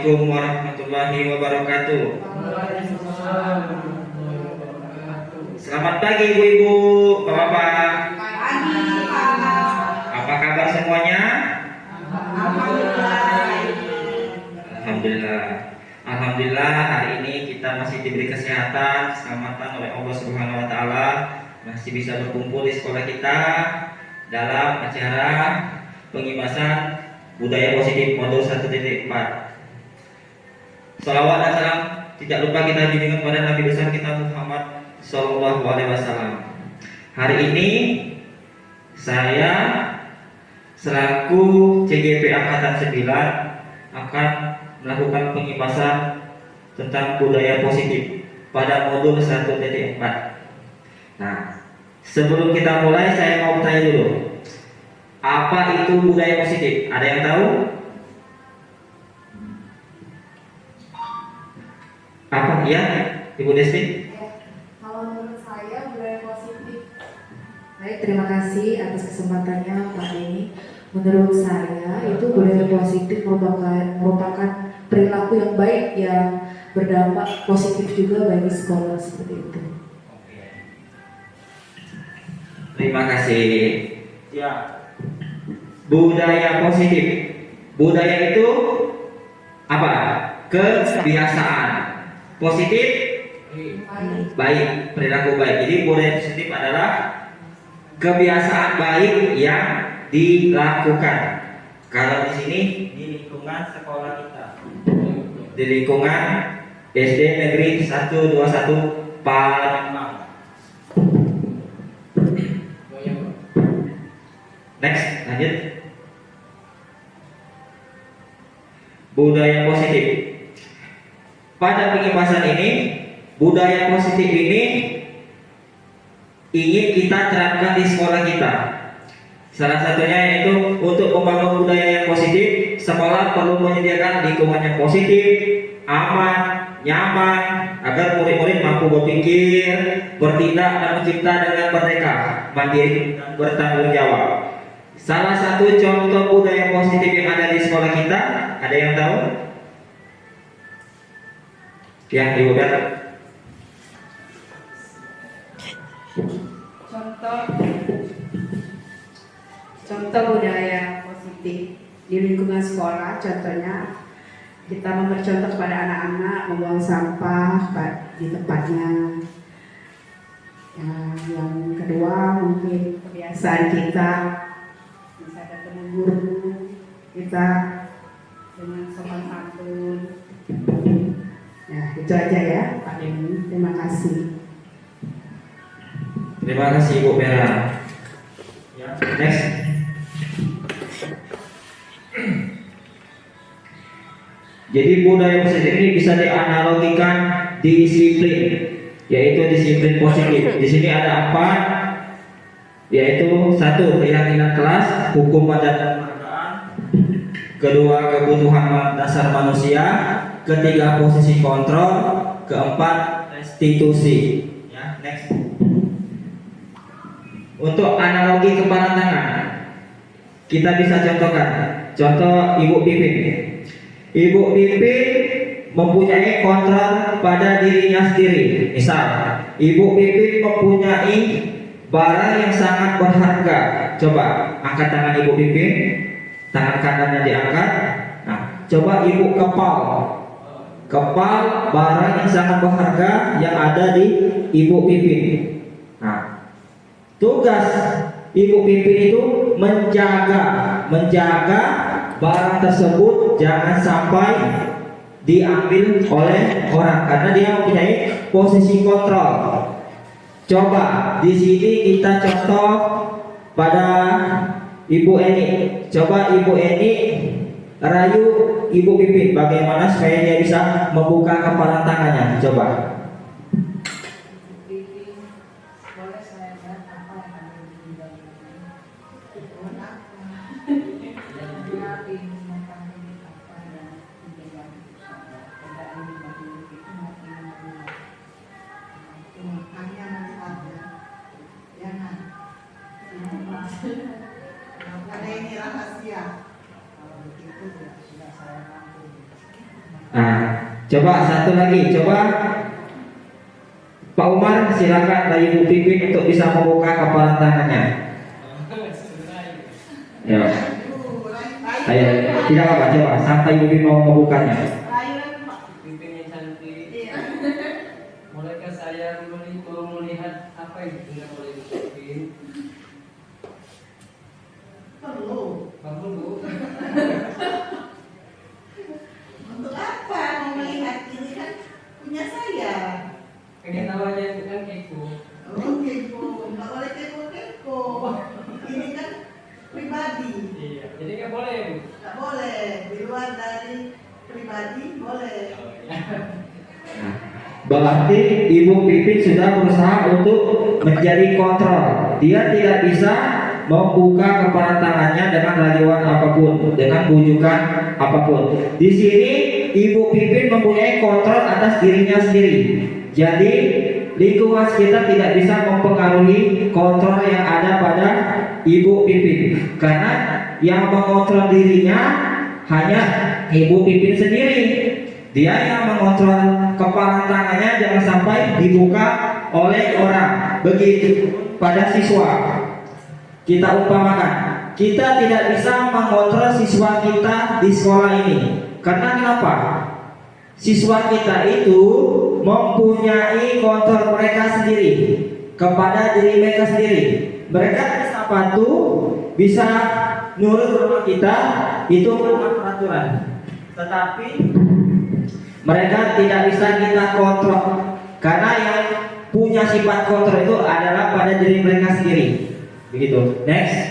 Assalamualaikum warahmatullahi wabarakatuh. Selamat pagi ibu-ibu, bapak-bapak. Apa kabar semuanya? Alhamdulillah. Alhamdulillah hari ini kita masih diberi kesehatan, keselamatan oleh Allah Subhanahu wa taala, masih bisa berkumpul di sekolah kita dalam acara pengibasan budaya positif modul 1.4. Salawat dan salam tidak lupa kita junjungan kepada Nabi besar kita Muhammad Sallallahu Alaihi Wasallam. Hari ini saya selaku CGP Angkatan 9 akan melakukan pengibasan tentang budaya positif pada modul 1.4. Nah, sebelum kita mulai saya mau tanya dulu, apa itu budaya positif? Ada yang tahu? Apa ya, Ibu Desti? Kalau menurut saya budaya positif. Baik, terima kasih atas kesempatannya Pak Denny. Menurut saya itu budaya positif merupakan perilaku yang baik yang berdampak positif juga bagi sekolah seperti itu. Terima kasih. Ya. Budaya positif. Budaya itu apa? Kebiasaan. Positif baik, perilaku baik. Jadi budaya positif adalah kebiasaan baik yang dilakukan. Kalau di sini di lingkungan sekolah kita, di lingkungan SD Negeri 121 Palembang. Next, lanjut. Budaya positif. Pada pengibasan ini, budaya positif ini ingin kita terapkan di sekolah kita. Salah satunya yaitu untuk membangun budaya yang positif, sekolah perlu menyediakan lingkungan yang positif, aman, nyaman, agar murid-murid mampu berpikir, bertindak dan mencipta dengan merdeka, mandiri dan bertanggung jawab. Salah satu contoh budaya positif yang ada di sekolah kita, ada yang tahu? Ya, Ibu Bel. Contoh budaya positif di lingkungan sekolah, contohnya kita mempercontoh kepada anak-anak membuang sampah di tempatnya. Yang kedua mungkin kebiasaan kita bisa ketemu guru kita dengan sopan santun. Nah, itu aja ya Pak Denny. Terima kasih. Terima kasih Ibu Vera. Ya, next. Jadi budaya positif ini bisa dianalogikan disiplin, yaitu disiplin positif. Di sini ada 4, yaitu 1 keyakinan kelas, hukum adat dan keadaan, kedua kebutuhan dasar manusia, ketiga posisi kontrol, keempat restitusi. Ya, next. Untuk analogi kepala tangan, kita bisa contohkan. Contoh Ibu Pipin. Ibu Pipin mempunyai kontrol pada dirinya sendiri. Misal, Ibu Pipin mempunyai barang yang sangat berharga. Coba angkat tangan Ibu Pipin, tangan kanannya diangkat. Nah, coba Ibu kepal barang yang sangat berharga yang ada di Ibu Pipin. Nah, tugas Ibu Pipin itu menjaga barang tersebut jangan sampai diambil oleh orang karena dia mempunyai posisi kontrol. Coba di sini kita contoh pada Ibu Eni. Coba Ibu Eni rayu Ibu Pipin bagaimana supaya dia bisa membuka kepala tangannya. Coba. Karena ini rahasia. Kalau begitu sudah saya mampu. Nah, coba satu lagi, coba Pak Umar silakan dari Ibu Pipin untuk bisa membuka kepala tangannya. Ya. Ayo, tidak apa-apa, coba sampai Ibu Pipin mau membukanya. Pimpin yang cantik. Mulaikan saya melihat apa yang tidak boleh dipimpin. Perlu. Bangun bu. Untuk apa mau melihat ini kan punya saya. Pengen tahu aja itu kan kepo. Oh kepo, nggak boleh kepo. Ini kan pribadi. Iya. Jadi nggak boleh bu. Nggak boleh, di luar dari pribadi boleh. Nah, berarti Ibu Pipin sudah berusaha untuk menjadi kontrol. Dia tidak bisa membuka kepala tangannya dengan rayuan apapun, dengan bujukan apapun. Di sini Ibu Pipin mempunyai kontrol atas dirinya sendiri. Jadi lingkungan sekitar tidak bisa mempengaruhi kontrol yang ada pada Ibu Pipin, karena yang mengontrol dirinya hanya Ibu Pipin sendiri. Dia yang mengontrol kepala tangannya jangan sampai dibuka oleh orang. Begitu pada siswa. Kita umpamakan, kita tidak bisa mengontrol siswa kita di sekolah ini. Karena kenapa? Siswa kita itu mempunyai kontrol mereka sendiri kepada diri mereka sendiri. Mereka bisa patuh, bisa nurut sama kita, itu peraturan. Tetapi mereka tidak bisa kita kontrol, karena yang punya sifat kontrol itu adalah pada diri mereka sendiri. Begitu. Next.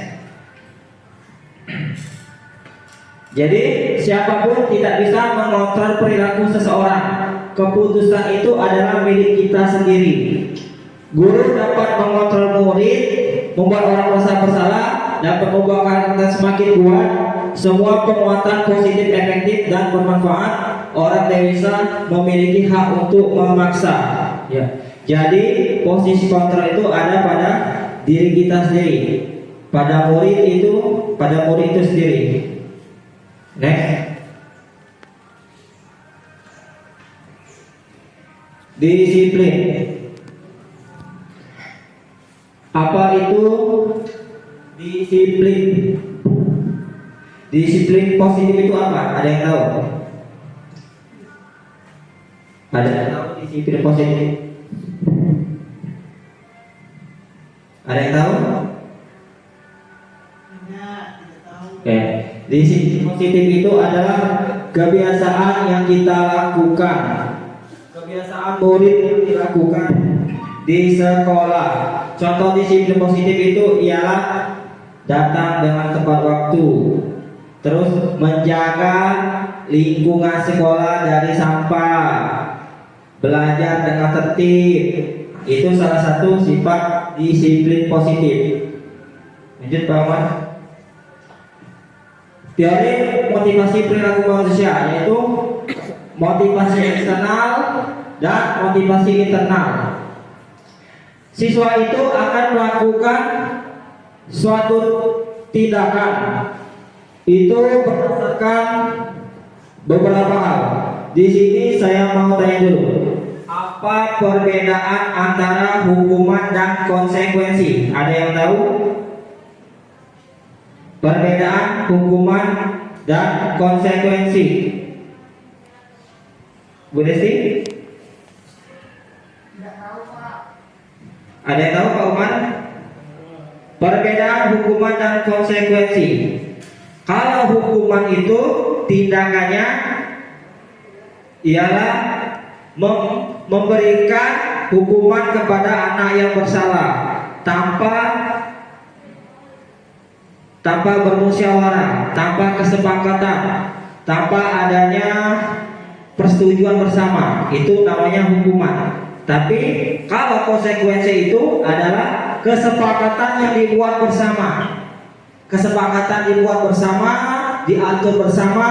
Jadi siapapun tidak bisa mengontrol perilaku seseorang. Keputusan itu adalah milik kita sendiri. Guru dapat mengontrol murid, membuat orang merasa bersalah, dapat membuat karakter semakin kuat. Semua penguatan positif, efektif dan bermanfaat. Orang dewasa memiliki hak untuk memaksa. Ya. Jadi posisi kontrol itu ada pada diri kita sendiri. Pada murid itu sendiri. Next. Disiplin. Apa itu disiplin? Disiplin positif itu apa? Ada yang tahu? Ada yang tahu disiplin positif? Ada yang tahu? Tidak tahu. Oke. Disiplin positif itu adalah kebiasaan yang kita lakukan, kebiasaan murid yang dilakukan di sekolah. Contoh disiplin positif itu ialah datang dengan tepat waktu, terus menjaga lingkungan sekolah dari sampah, belajar dengan tertib. Itu salah satu sifat disiplin positif. Lanjut Pak Ahmad. Teori motivasi perilaku manusia yaitu motivasi eksternal dan motivasi internal. Siswa itu akan melakukan suatu tindakan itu berdasarkan beberapa hal. Di sini saya mau tanya dulu, apa perbedaan antara hukuman dan konsekuensi? Ada yang tahu? Perbedaan hukuman dan konsekuensi. Bu Desti? Tidak tahu Pak. Ada yang tahu Pak Umar? Perbedaan hukuman dan konsekuensi. Kalau hukuman itu tindakannya ialah memberikan hukuman kepada anak yang bersalah tanpa bermusyawarah, tanpa kesepakatan, tanpa adanya persetujuan bersama, itu namanya hukuman. Tapi kalau konsekuensi itu adalah kesepakatan yang dibuat bersama. Kesepakatan dibuat bersama, diatur bersama,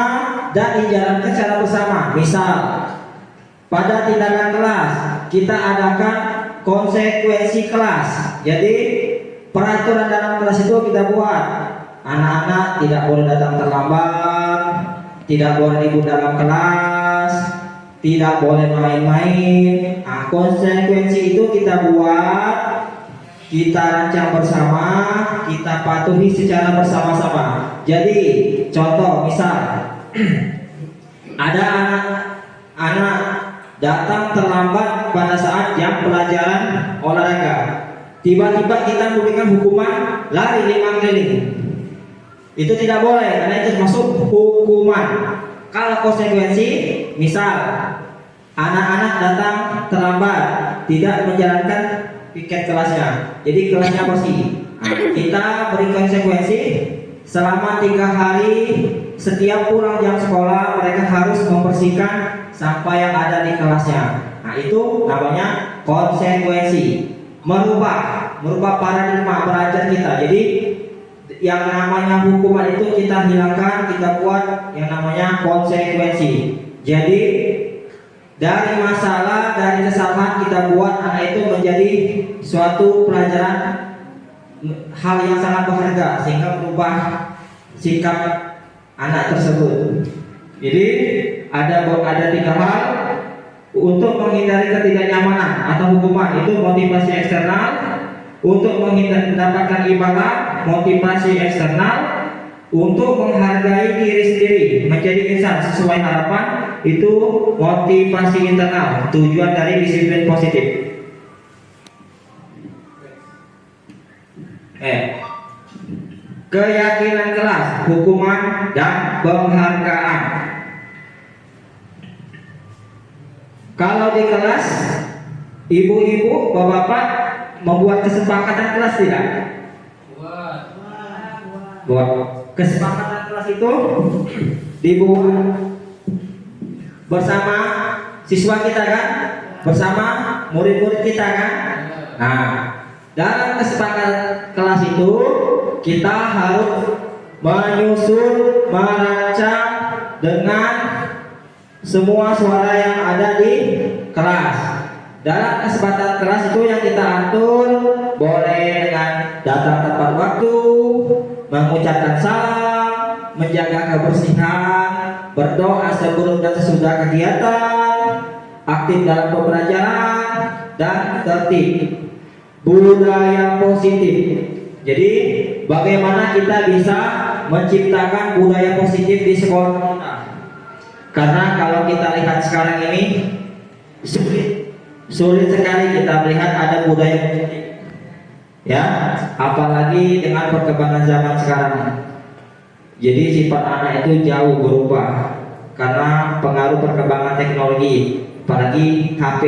dan dijalankan secara bersama. Misal, pada tindakan kelas kita adakan konsekuensi kelas. Jadi peraturan dalam kelas itu kita buat. Anak-anak tidak boleh datang terlambat, tidak boleh ribut dalam kelas, tidak boleh main-main. Nah, konsekuensi itu kita buat, kita rancang bersama, kita patuhi secara bersama-sama. Jadi contoh misal ada anak datang terlambat pada saat jam pelajaran olahraga, tiba-tiba kita memberikan hukuman lari 5 keliling. Itu tidak boleh karena itu masuk hukuman. Kalau konsekuensi, misal anak-anak datang terlambat, tidak menjalankan piket kelasnya, jadi kelasnya bersih. Nah, kita beri konsekuensi selama 3 hari, setiap pulang jam sekolah mereka harus membersihkan sampah yang ada di kelasnya. Nah, itu namanya konsekuensi, merubah paradigma belajar kita. Jadi yang namanya hukuman itu kita hilangkan, kita buat yang namanya konsekuensi. Jadi dari masalah, dari kesalahan kita buat anak itu menjadi suatu pelajaran, hal yang sangat berharga sehingga merubah sikap anak tersebut. Jadi ada 3 hal untuk menghindari ketidaknyamanan atau hukuman, itu motivasi eksternal. Untuk mendapatkan imbalan, motivasi eksternal. Untuk menghargai diri sendiri, menjadi insan sesuai harapan, itu motivasi internal, tujuan dari disiplin positif. Keyakinan kelas, hukuman dan penghargaan. Kalau di kelas, ibu-ibu, bapak-bapak membuat kesepakatan kelas tidak? Buat. Kesepakatan kelas itu dibuat bersama siswa kita kan, bersama murid-murid kita kan. Nah, dalam kesepakatan kelas itu kita harus menyusun, merancang dengan semua suara yang ada di kelas. Dalam kesempatan kelas itu yang kita atur boleh dengan datang tepat waktu, mengucapkan salam, menjaga kebersihan, berdoa sebelum dan sesudah kegiatan, aktif dalam pembelajaran, dan tertib. Budaya positif. Jadi bagaimana kita bisa menciptakan budaya positif di sekolah kita? Karena kalau kita lihat sekarang ini sulit sekali kita melihat ada budaya positif, ya, apalagi dengan perkembangan zaman sekarang. Jadi sifat anak itu jauh berubah karena pengaruh perkembangan teknologi, apalagi HP.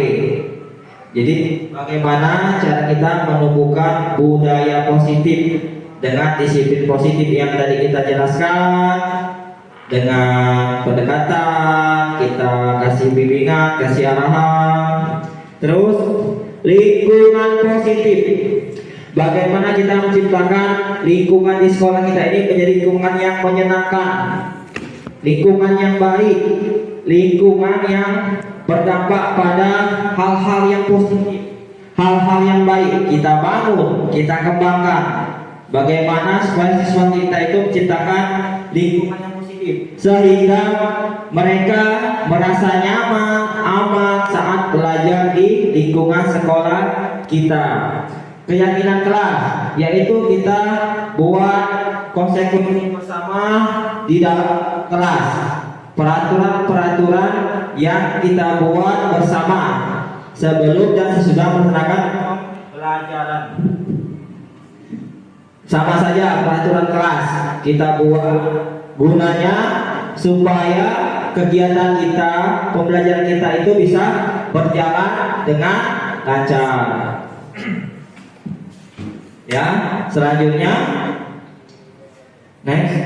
Jadi bagaimana cara kita menumbuhkan budaya positif dengan disiplin positif yang tadi kita jelaskan, dengan pendekatan, kita kasih bimbingan, kasih arahan. Terus lingkungan positif. Bagaimana kita menciptakan lingkungan di sekolah kita ini menjadi lingkungan yang menyenangkan, lingkungan yang baik, lingkungan yang berdampak pada hal-hal yang positif, hal-hal yang baik. Kita bangun, kita kembangkan. Bagaimana supaya siswa kita itu menciptakan lingkungan yang positif sehingga mereka merasa nyaman, aman saat belajar di lingkungan sekolah kita. Keyakinan kelas, yaitu kita buat konsekuensi bersama di dalam kelas, peraturan-peraturan yang kita buat bersama sebelum dan sesudah melaksanakan pelajaran. Sama saja peraturan kelas kita buat gunanya supaya kegiatan kita, pembelajaran kita itu bisa berjalan dengan lancar. Ya, selanjutnya next,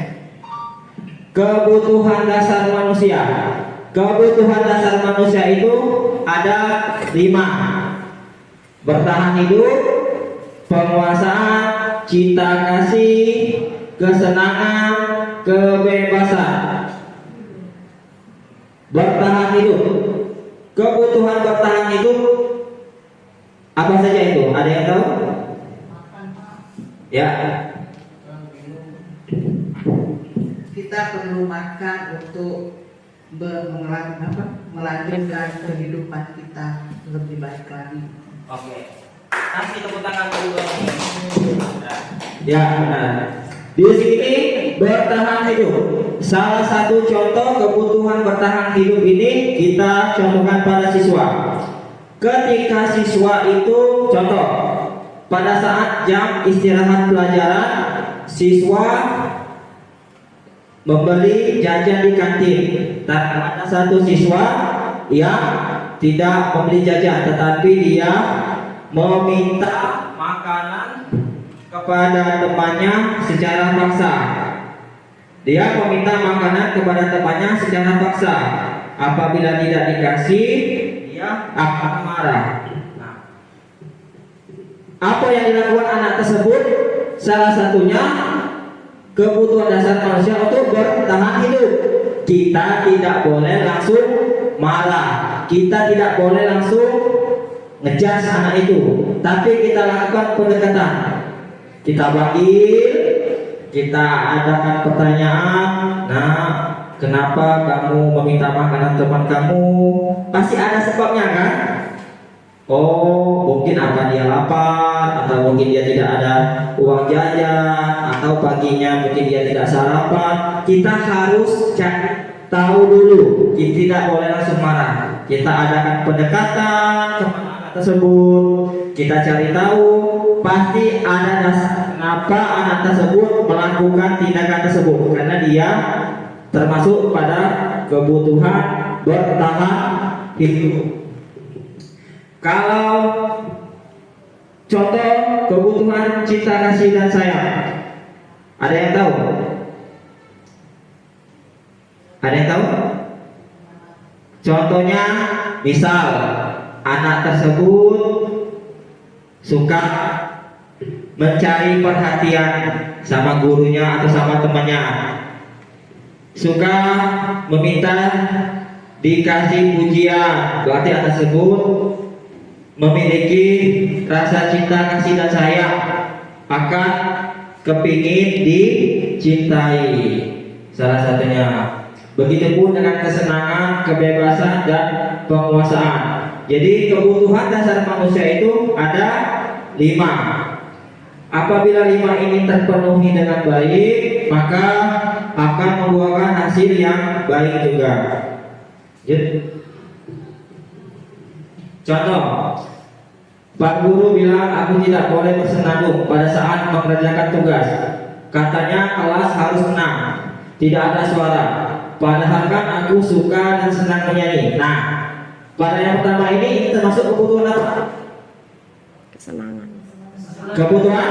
kebutuhan dasar manusia. Kebutuhan dasar manusia itu ada 5: bertahan hidup, penguasaan, cinta kasih, kesenangan, kebebasan. Bertahan hidup. Kebutuhan bertahan hidup apa saja itu? Ada yang tahu? Ya. Kita perlu makan untuk melanjutkan kehidupan kita lebih baik lagi. Oke. Kasih tepuk tangan dulu. Ya, benar. Di sini bertahan hidup. Salah satu contoh kebutuhan bertahan hidup ini kita contohkan pada siswa. Ketika siswa itu contoh pada saat jam istirahat pelajaran, siswa membeli jajan di kantin. Dan ada satu siswa yang tidak membeli jajan, tetapi dia meminta makanan kepada temannya secara paksa. Dia meminta makanan kepada temannya secara paksa. Apabila tidak dikasih, dia akan marah. Nah, apa yang dilakukan anak tersebut? Salah satunya kebutuhan dasar manusia untuk bertahan hidup. Kita tidak boleh langsung marah. Kita tidak boleh langsung ngejas anak itu, tapi kita lakukan pendekatan. Kita panggil, kita adakan pertanyaan. Nah, kenapa kamu meminta makanan teman kamu? Pasti ada sebabnya kan? Oh, mungkin apa dia lapar, atau mungkin dia tidak ada uang jajan, atau paginya mungkin dia tidak sarapan. Kita harus cari tahu dulu. Kita tidak boleh langsung marah. Kita adakan pendekatan kepada anak tersebut. Kita cari tahu, pasti ada dasar kenapa anak tersebut melakukan tindakan tersebut, karena dia termasuk pada kebutuhan bertahan hidup. Kalau contoh kebutuhan cinta kasih dan sayang, ada yang tahu? Ada yang tahu? Contohnya, misal anak tersebut suka mencari perhatian sama gurunya atau sama temannya, suka meminta dikasih pujian, berarti anak tersebut memiliki rasa cinta kasih dan sayang, akan kepingin dicintai. Salah satunya. Begitupun dengan kesenangan, kebebasan, dan penguasaan. Jadi kebutuhan dasar manusia itu ada 5. Apabila 5 ini terpenuhi dengan baik, maka akan membuahkan hasil yang baik juga. Contoh, Pak Guru bilang aku tidak boleh bersenandung pada saat mengerjakan tugas. Katanya kelas harus tenang, tidak ada suara. Padahal kan aku suka dan senang menyanyi. Nah, pada yang pertama ini termasuk kebutuhan apa? Kesenangan. Kebutuhan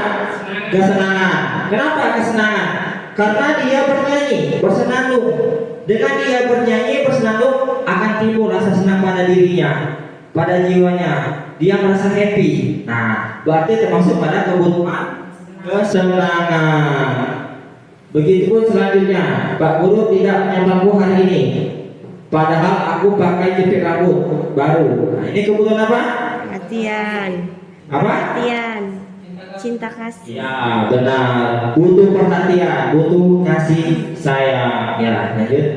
kesenangan. Kenapa kesenangan? Karena dia bernyanyi, bersenandung. Dengan dia bernyanyi, bersenandung, akan timbul rasa senang pada dirinya, pada jiwanya. Dia merasa happy. Nah, berarti termasuk pada kebutuhan kesenangan. Begitupun selanjutnya, Pak Guru tidak menyapa hari ini, padahal aku pakai jepit rambut baru. Nah, ini kebutuhan apa? Perhatian. Apa? Perhatian. Cinta kasih. Ya, benar. Butuh perhatian, butuh kasih sayang. Ya, lanjut.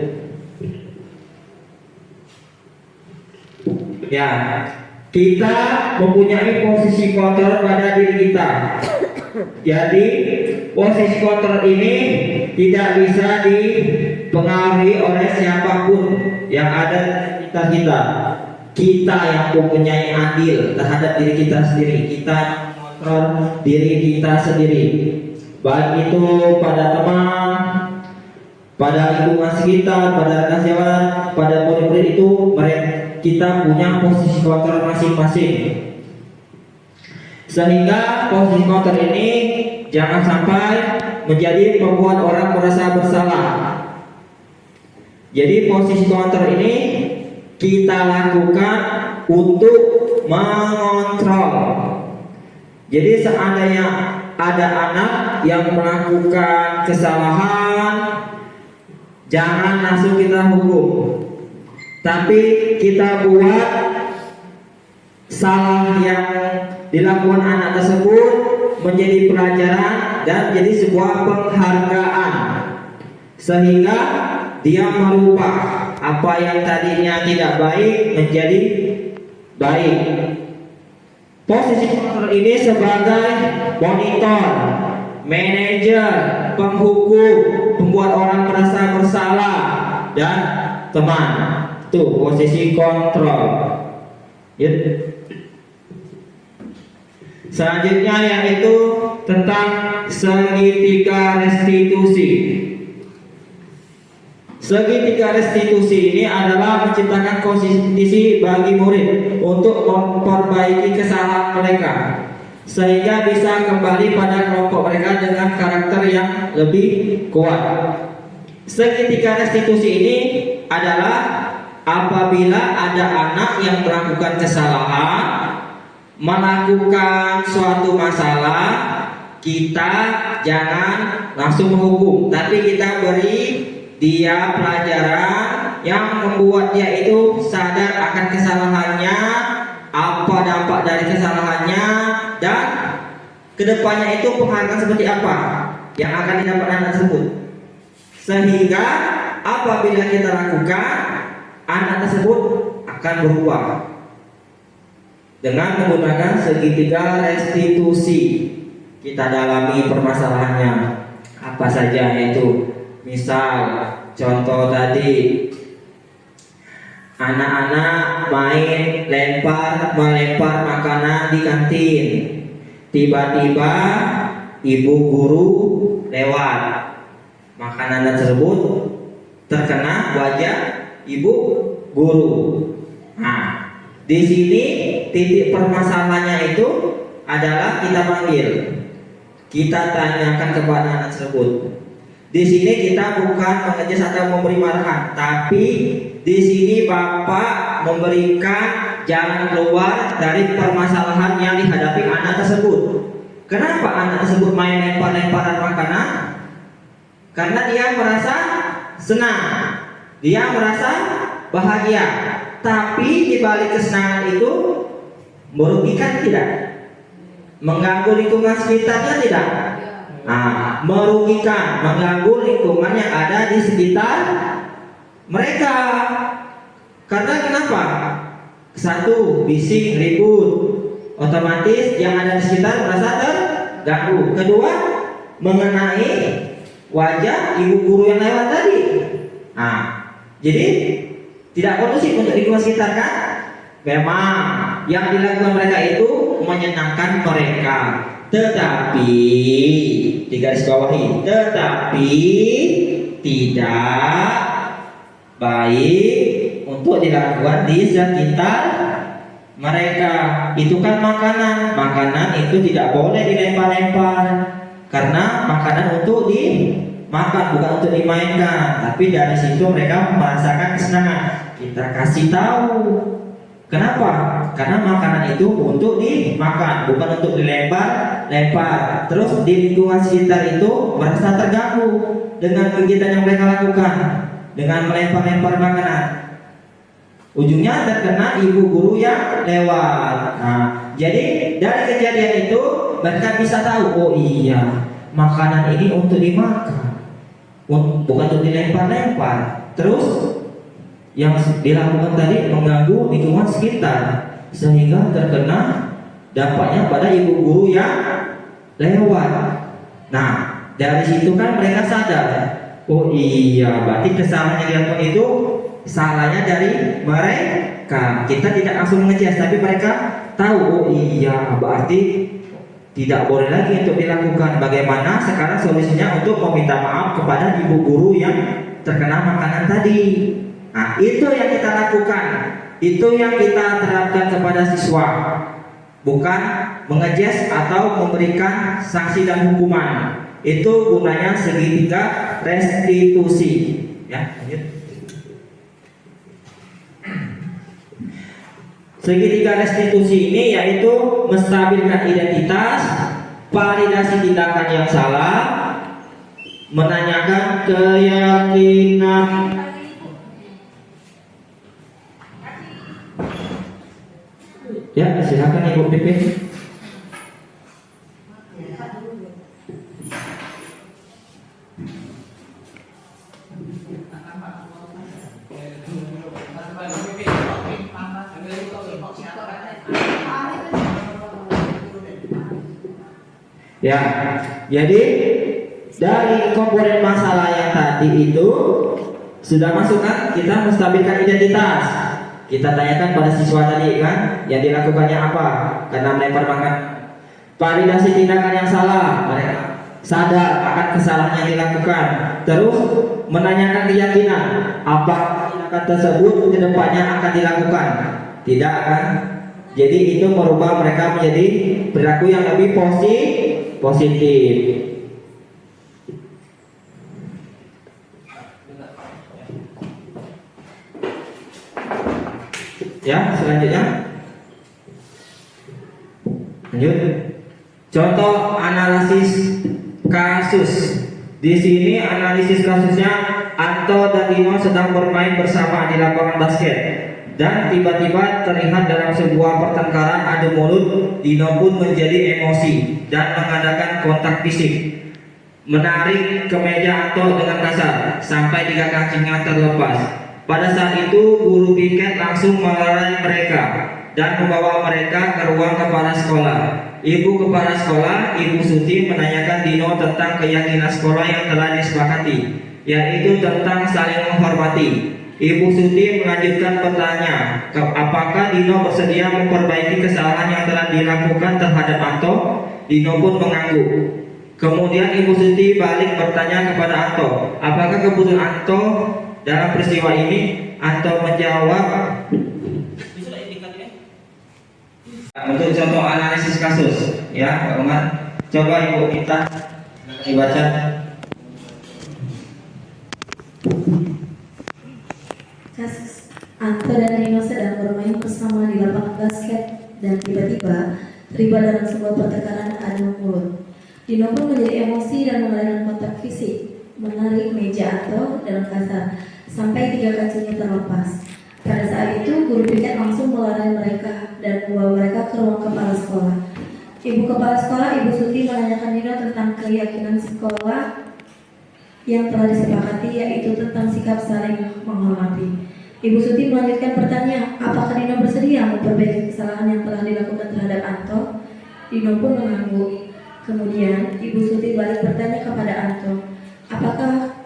Ya, kita mempunyai posisi kontrol pada diri kita. Jadi posisi kontrol ini tidak bisa dipengaruhi oleh siapapun yang ada di sekitar kita. Kita yang mempunyai andil terhadap diri kita sendiri. Kita yang mengontrol diri kita sendiri. Baik itu pada teman, pada lingkungan sekitar, pada karyawan, pada murid-murid itu, kita punya posisi kontrol masing-masing. Sehingga posisi kontrol ini jangan sampai menjadi membuat orang merasa bersalah. Jadi posisi kontrol ini kita lakukan untuk mengontrol. Jadi seandainya ada anak yang melakukan kesalahan, jangan langsung kita hukum, tapi kita buat salah yang dilakukan anak tersebut menjadi pelajaran dan jadi sebuah penghargaan, sehingga dia merubah apa yang tadinya tidak baik menjadi baik. Posisi kontrol ini sebagai monitor, manajer, penghukum, membuat orang merasa bersalah, dan teman. Tuh posisi kontrol. Ya. Selanjutnya yaitu tentang segitiga restitusi. Segitiga restitusi ini adalah menciptakan konsistisi bagi murid untuk memperbaiki kesalahan mereka sehingga bisa kembali pada kelompok mereka dengan karakter yang lebih kuat. Segitiga restitusi ini adalah apabila ada anak yang melakukan kesalahan, melakukan suatu masalah, kita jangan langsung menghukum, tapi kita beri dia pelajaran yang membuat dia itu sadar akan kesalahannya, apa dampak dari kesalahannya, dan kedepannya itu penghargaan seperti apa yang akan didapat anak tersebut. Sehingga apabila kita lakukan, anak tersebut akan berubah dengan menggunakan segitiga restitusi. Kita dalami permasalahannya apa saja itu. Misal contoh tadi, anak-anak main melempar makanan di kantin. Tiba-tiba ibu guru lewat, makanan tersebut terkena wajah ibu guru. Nah, di sini titik permasalahannya itu adalah kita panggil, kita tanyakan kepada anak tersebut. Di sini kita bukan mengejas atau memberi marahan, tapi di sini Bapak memberikan jalan keluar dari permasalahan yang dihadapi anak tersebut. Kenapa anak tersebut main lempar-lemparan makanan? Karena dia merasa senang, dia merasa bahagia. Tapi di balik kesenangan itu merugikan tidak? Mengganggu lingkungan sekitarnya tidak? Nah, merugikan, mengganggu lingkungan yang ada di sekitar mereka. Karena kenapa? Satu, bising, ribut, otomatis yang ada di sekitar merasa terganggu. Kedua, mengenai wajah ibu guru yang lewat tadi. Nah, jadi tidak kondusif untuk lingkungan sekitar kan? Memang yang dilakukan mereka itu menyenangkan mereka, tetapi digarisbawahi, tetapi tidak baik untuk dilakukan di sekitar mereka. Itu kan makanan itu tidak boleh dilempar-lempar karena makanan untuk dimakan, bukan untuk dimainkan. Tapi dari situ mereka merasakan kesenangan. Kita kasih tahu kenapa? Karena makanan itu untuk dimakan, bukan untuk dilempar-lempar. Terus di lingkungan sekitar itu merasa terganggu dengan kegiatan yang mereka lakukan dengan melempar-lempar makanan. Ujungnya terkena ibu guru yang lewat. Nah, jadi dari kejadian itu mereka bisa tahu, oh iya, makanan ini untuk dimakan, bukan untuk dilempar-lempar. Terus yang dilakukan tadi mengganggu lingkungan sekitar sehingga terkena dampaknya pada ibu guru yang lewat. Nah, dari situ kan mereka sadar, oh iya, berarti kesalahan yang dilakukan itu salahnya dari mereka. Kita tidak langsung mengejas, tapi mereka tahu, oh iya, berarti tidak boleh lagi untuk dilakukan. Bagaimana sekarang solusinya untuk meminta maaf kepada ibu guru yang terkena makanan tadi. Nah, itu yang kita lakukan, itu yang kita terapkan kepada siswa, bukan mengejes atau memberikan sanksi dan hukuman. Itu gunanya segitiga restitusi. Ya, lanjut. Segitiga restitusi ini yaitu menstabilkan identitas, validasi tindakan yang salah, menanyakan keyakinan. Ya, silakan Ibu Pipin. Ya, jadi dari komponen masalah yang tadi itu sudah masuk kan? Kita menstabilkan identitas. Kita tanyakan pada siswa tadi kan, yang dilakukannya apa? Karena melempar makan. Validasi tindakan yang salah, mereka sadar akan kesalahan yang dilakukan. Terus menanyakan keyakinan, apakah tindakan tersebut kedepannya akan dilakukan? Tidak kan? Jadi itu merubah mereka menjadi perilaku yang lebih positif. Ya, selanjutnya. Lanjut. Contoh analisis kasus. Di sini analisis kasusnya Anto dan Dino sedang bermain bersama di lapangan basket. Dan tiba-tiba terlihat dalam sebuah pertengkaran adu mulut, Dino pun menjadi emosi dan mengadakan kontak fisik, menarik kemeja Anto dengan kasar sampai 3 kakinya terlepas. Pada saat itu guru piket langsung melerai mereka dan membawa mereka ke ruang kepala sekolah. Ibu kepala sekolah, Ibu Suti, menanyakan Dino tentang keyakinan sekolah yang telah disepakati, yaitu tentang saling menghormati. Ibu Suti melanjutkan bertanya, apakah Dino bersedia memperbaiki kesalahan yang telah dilakukan terhadap Anto? Dino pun mengangguk. Kemudian Ibu Suti balik bertanya kepada Anto, apakah keputusan Anto dalam peristiwa ini? Anto menjawab, untuk contoh analisis kasus, ya, Pak Umar. Coba Ibu kita dibaca. Kasus Anto dan Dino sedang bermain bersama di lapangan basket dan tiba-tiba terlibat dalam sebuah pertengkaran adu mulut. Dino pun menjadi emosi dan mengadakan kontak fisik, menarik meja Anto dalam kasar sampai 3 kakinya terlepas. Pada saat itu guru piket langsung melerai mereka dan membawa mereka ke ruang kepala sekolah. Ibu kepala sekolah, Ibu Suti, menanyakan Dino tentang keyakinan sekolah yang telah disepakati, yaitu tentang sikap saling menghormati. Ibu Suti melanjutkan pertanyaan, apakah Dino bersedia memperbaiki kesalahan yang telah dilakukan terhadap Anto? Dino pun mengangguk. Kemudian Ibu Suti balik bertanya kepada Anto,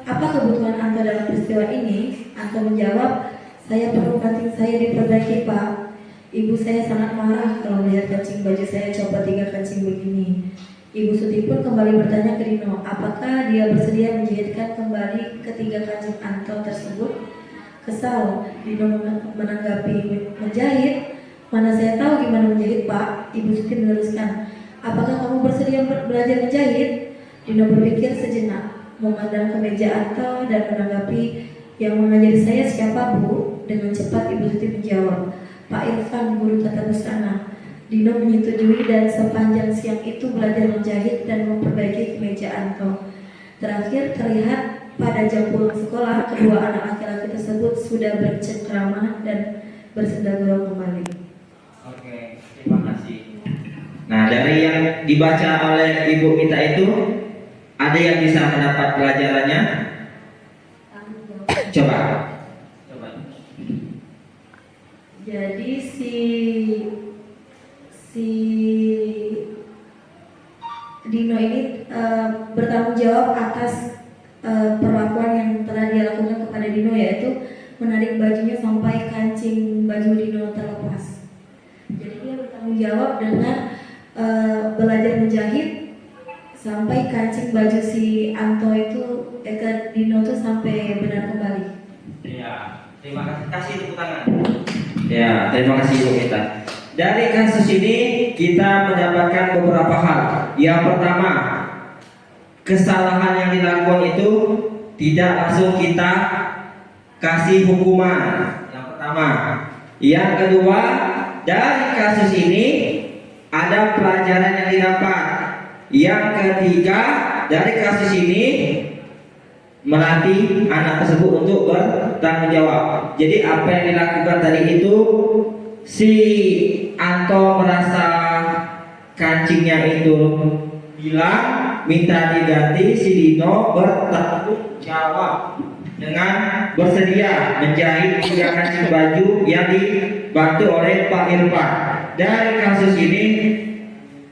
apa kebutuhan Anto dalam peristiwa ini? Anto menjawab, saya perlu kancing saya diperbaiki, Pak. Ibu saya sangat marah kalau melihat kancing baju saya copot 3 kancing begini. Ibu Suti pun kembali bertanya ke Dino, apakah dia bersedia menjahitkan kembali ketiga kancing Anto tersebut? Kesal, Dino menanggapi, menjahit? Mana saya tahu gimana menjahit, Pak. Ibu Suti meneruskan, apakah kamu bersedia belajar menjahit? Dino berpikir sejenak, memandang ke meja Anto dan menanggapi, yang mengajari saya siapa, Bu? Dengan cepat Ibu Suti menjawab, Pak Irfan, guru tata busana. Dino menyetujui dan sepanjang siang itu belajar menjahit dan memperbaiki kemeja Anto. Terakhir terlihat pada jam pulang sekolah, kedua anak laki-laki tersebut sudah bercengkrama dan bersenda gurau kembali. Oke, terima kasih. Nah, dari yang dibaca oleh Ibu kita itu, ada yang bisa mendapat pelajarannya? Coba. Jadi si Dino ini bertanggung jawab atas perlakuan yang telah dia lakukan kepada Dino, yaitu menarik bajunya sampai kancing baju Dino terlepas. Jadi dia bertanggung jawab dengan belajar menjahit sampai kancing baju si Anto itu ke Dino tuh sampai benar kembali. Ya, terima kasih. Kasih tepuk tangan. Ya, terima kasih Ibu kita. Dari kasus ini kita mendapatkan beberapa hal. Yang pertama, kesalahan yang dilakukan itu tidak langsung kita kasih hukuman. Yang pertama. Yang kedua, dari kasus ini ada pelajaran yang didapat. Yang ketiga, dari kasus ini melatih anak tersebut untuk bertanggung jawab. Jadi apa yang dilakukan tadi itu, si Anto merasa kancingnya itu hilang, minta diganti. Si Dino bertanggung jawab dengan bersedia menjahit 3 kancing baju yang dibantu oleh Pak Irfan. Dari kasus ini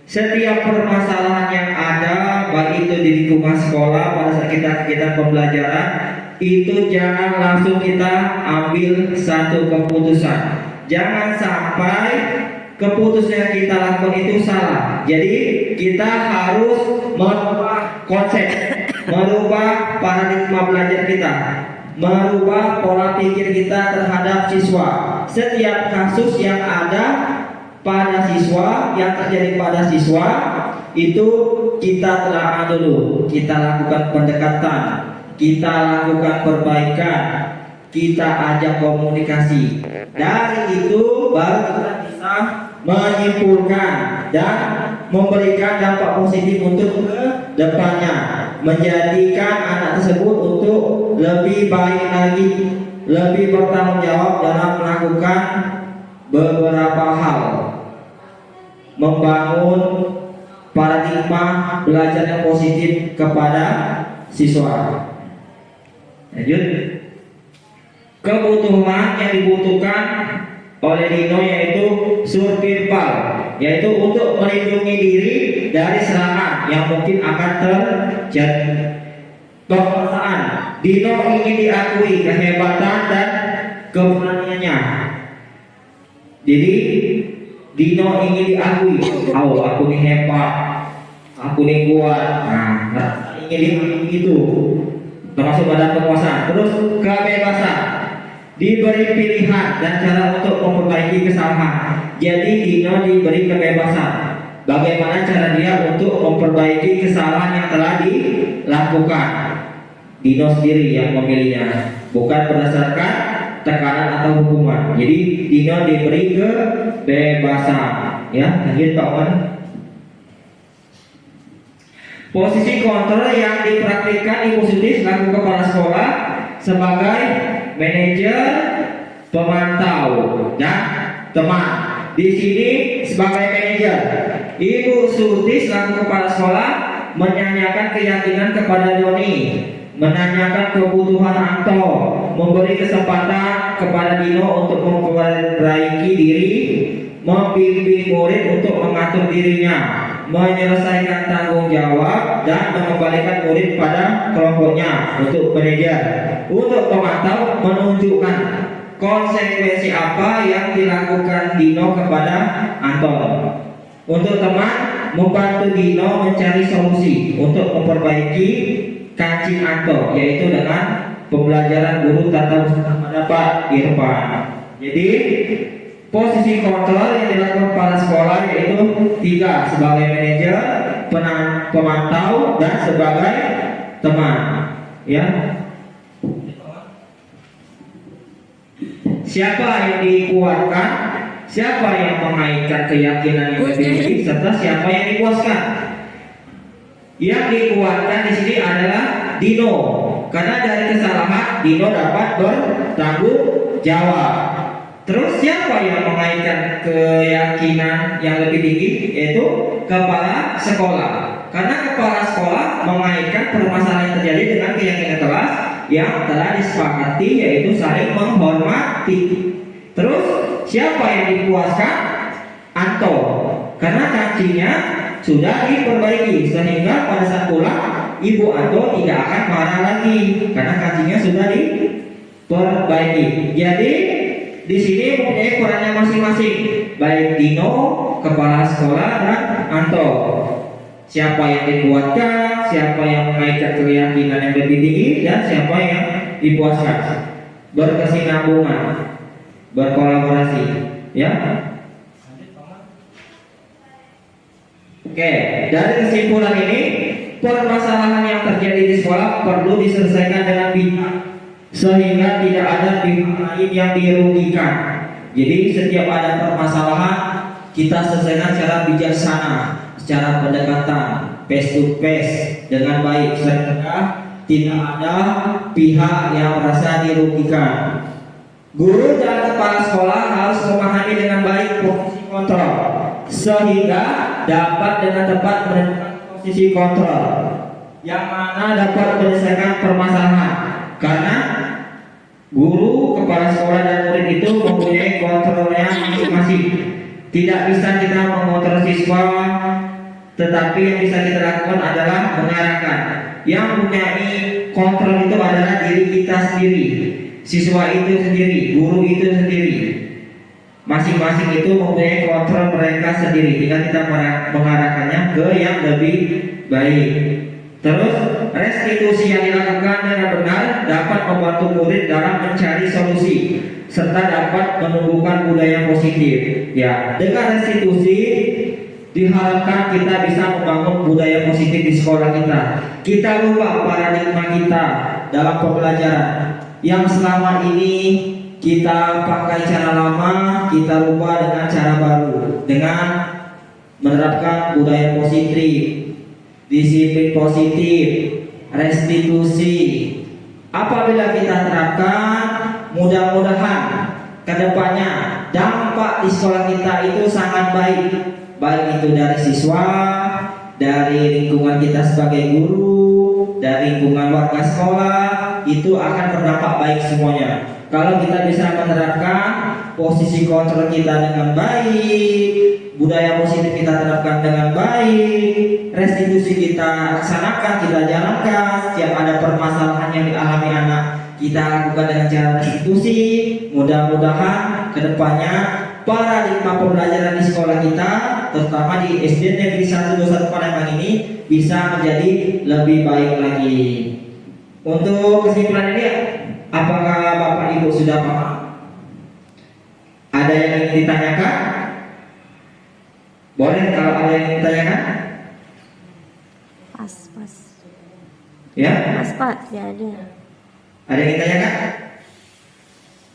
Setiap permasalahan yang ada, baik itu di lingkungan sekolah pada saat kita kegiatan pembelajaran, itu jangan langsung kita ambil satu keputusan. Jangan sampai keputusan yang kita lakukan itu salah. Jadi kita harus merubah konsep, merubah paradigma belajar kita, merubah pola pikir kita terhadap siswa. Setiap kasus yang ada pada siswa, yang terjadi pada siswa, itu kita telaah dulu, kita lakukan pendekatan, kita lakukan perbaikan, kita ajak komunikasi. Dari itu baru kita bisa menyimpulkan dan memberikan dampak positif untuk ke depannya, menjadikan anak tersebut untuk lebih baik lagi, lebih bertanggung jawab dalam melakukan beberapa hal, membangun paradigma belajar yang positif kepada siswa. Lanjut. Kebutuhan yang dibutuhkan oleh Dino yaitu survival, yaitu untuk melindungi diri dari serangan yang mungkin akan terjadi. Pemerkosaan. Dino ingin diakui kehebatan dan keberaniannya. Jadi Dino ingin diakui, oh aku ini hebat, aku ini kuat. Nah, ingin diakui itu, termasuk pada penguasaan. Terus kebebasan, diberi pilihan dan cara untuk memperbaiki kesalahan. Jadi Dino diberi kebebasan. Bagaimana cara dia untuk memperbaiki kesalahan yang telah dilakukan? Dino sendiri yang memilihnya, bukan berdasarkan tekanan atau hukuman. Jadi Dino diberi kebebasan. Ya, lanjut Pak Oman. Posisi kontrol yang dipraktikkan Ibu Suti selaku kepala sekolah sebagai manajer, pemantau dan teman. Di sini sebagai manajer, Ibu Suti selaku kepala sekolah menyanyikan keyakinan kepada Doni, menanyakan kebutuhan Anto, memberi kesempatan kepada Dino untuk memperbaiki diri, membimbing murid untuk mengatur dirinya, menyelesaikan tanggung jawab dan mengembalikan murid pada kelompoknya. Untuk manajer, untuk pemantau menunjukkan konsekuensi apa yang dilakukan Dino kepada Anton. Untuk teman, membantu Dino mencari solusi untuk memperbaiki kancing Anto, yaitu dengan pembelajaran guru tata usaha pada Pak Irfan. Jadi posisi kontrol yang dilakukan kepala sekolah yaitu 3, sebagai manajer, pemantau dan sebagai teman. Ya. Siapa yang dikuatkan, siapa yang mengaitkan keyakinan yang lebih tinggi, serta siapa yang dipuaskan. Yang dikuatkan di sini adalah Dino, karena dari kesalahan Dino dapat bertanggung jawab. Terus siapa yang mengaitkan keyakinan yang lebih tinggi, yaitu kepala sekolah, karena kepala sekolah mengaitkan permasalahan yang terjadi dengan keyakinan kelas yang telah disepakati, yaitu saling menghormati. Terus siapa yang dipuaskan? Anto, karena kancingnya sudah diperbaiki sehingga pada saat pulang Ibu Anto tidak akan marah lagi karena kancingnya sudah diperbaiki. Jadi di sini mempunyai perannya masing-masing, baik Dino, kepala sekolah, dan Anto. Siapa yang dikuatkan, siapa yang mengaitkan keyakinan yang lebih tinggi, dan siapa yang dipuaskan. Berkesinambungan, berkolaborasi, ya. Oke, dari kesimpulan ini, permasalahan yang terjadi di sekolah perlu diselesaikan dengan bijak, sehingga tidak ada pihak lain yang dirugikan. Jadi setiap ada permasalahan kita selesaikan secara bijaksana, secara pendekatan, face to face dengan baik, sehingga tidak ada pihak yang merasa dirugikan. Guru dan kepala sekolah harus memahami dengan baik posisi kontrol, sehingga dapat dengan tepat menentukan posisi kontrol yang mana dapat menyelesaikan permasalahan. Karena guru, kepala sekolah, dan murid itu mempunyai kontrolnya masing-masing. Tidak bisa kita mengontrol siswa tetapi yang bisa kita lakukan adalah mengarahkan. Yang mempunyai kontrol itu adalah diri kita sendiri, siswa itu sendiri, guru itu sendiri. Masing-masing itu mempunyai kontrol mereka sendiri. Tinggal kita mengarahkannya ke yang lebih baik. Terus restitusi yang dilakukan dengan benar dapat membantu murid dalam mencari solusi serta dapat menumbuhkan budaya positif. Ya, dengan restitusi diharapkan kita bisa membangun budaya positif di sekolah kita. Kita lupa paradigma kita dalam pembelajaran yang selama ini kita pakai cara lama, kita rubah dengan cara baru dengan menerapkan budaya positif, disiplin positif, restitusi. Apabila kita terapkan, mudah-mudahan kedepannya dampak di sekolah kita itu sangat baik, baik itu dari siswa, dari lingkungan kita sebagai guru, dari lingkungan warga sekolah, itu akan berdampak baik semuanya. Kalau kita bisa menerapkan posisi kontrol kita dengan baik, budaya positif kita terapkan dengan baik, restitusi kita laksanakan, kita jalankan. Setiap ada permasalahan yang dialami anak, kita lakukan dengan cara restitusi. Mudah-mudahan kedepannya paradigma pembelajaran di sekolah kita, terutama di SD Negeri 121 Palembang ini, bisa menjadi lebih baik lagi. Untuk kesimpulan ini, apakah Bapak Ibu sudah paham? Ada yang ingin ditanyakan? Boleh kalau ada yang ingin ditanyakan? Pas. Ya? Pas, jadi. Ada yang ingin ditanyakan?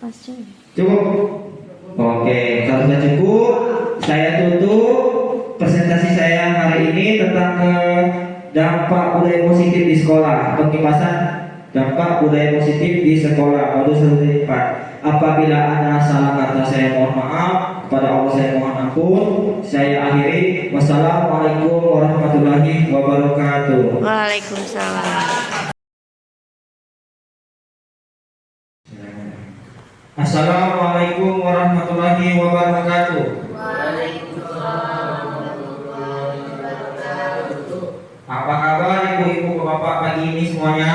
Pas cuy. Cukup? Oke, kalau sudah cukup, saya tutup presentasi saya hari ini tentang dampak budaya positif di sekolah. Pengkipasan dampak budaya positif di sekolah modul 1.4. Apabila ada salah kata saya mohon maaf, kepada Allah saya mohon ampun. Saya akhiri. Wassalamualaikum warahmatullahi wabarakatuh. Waalaikumsalam. Assalamualaikum warahmatullahi wabarakatuh. Apa kabar ibu-ibu bapak pagi ini semuanya?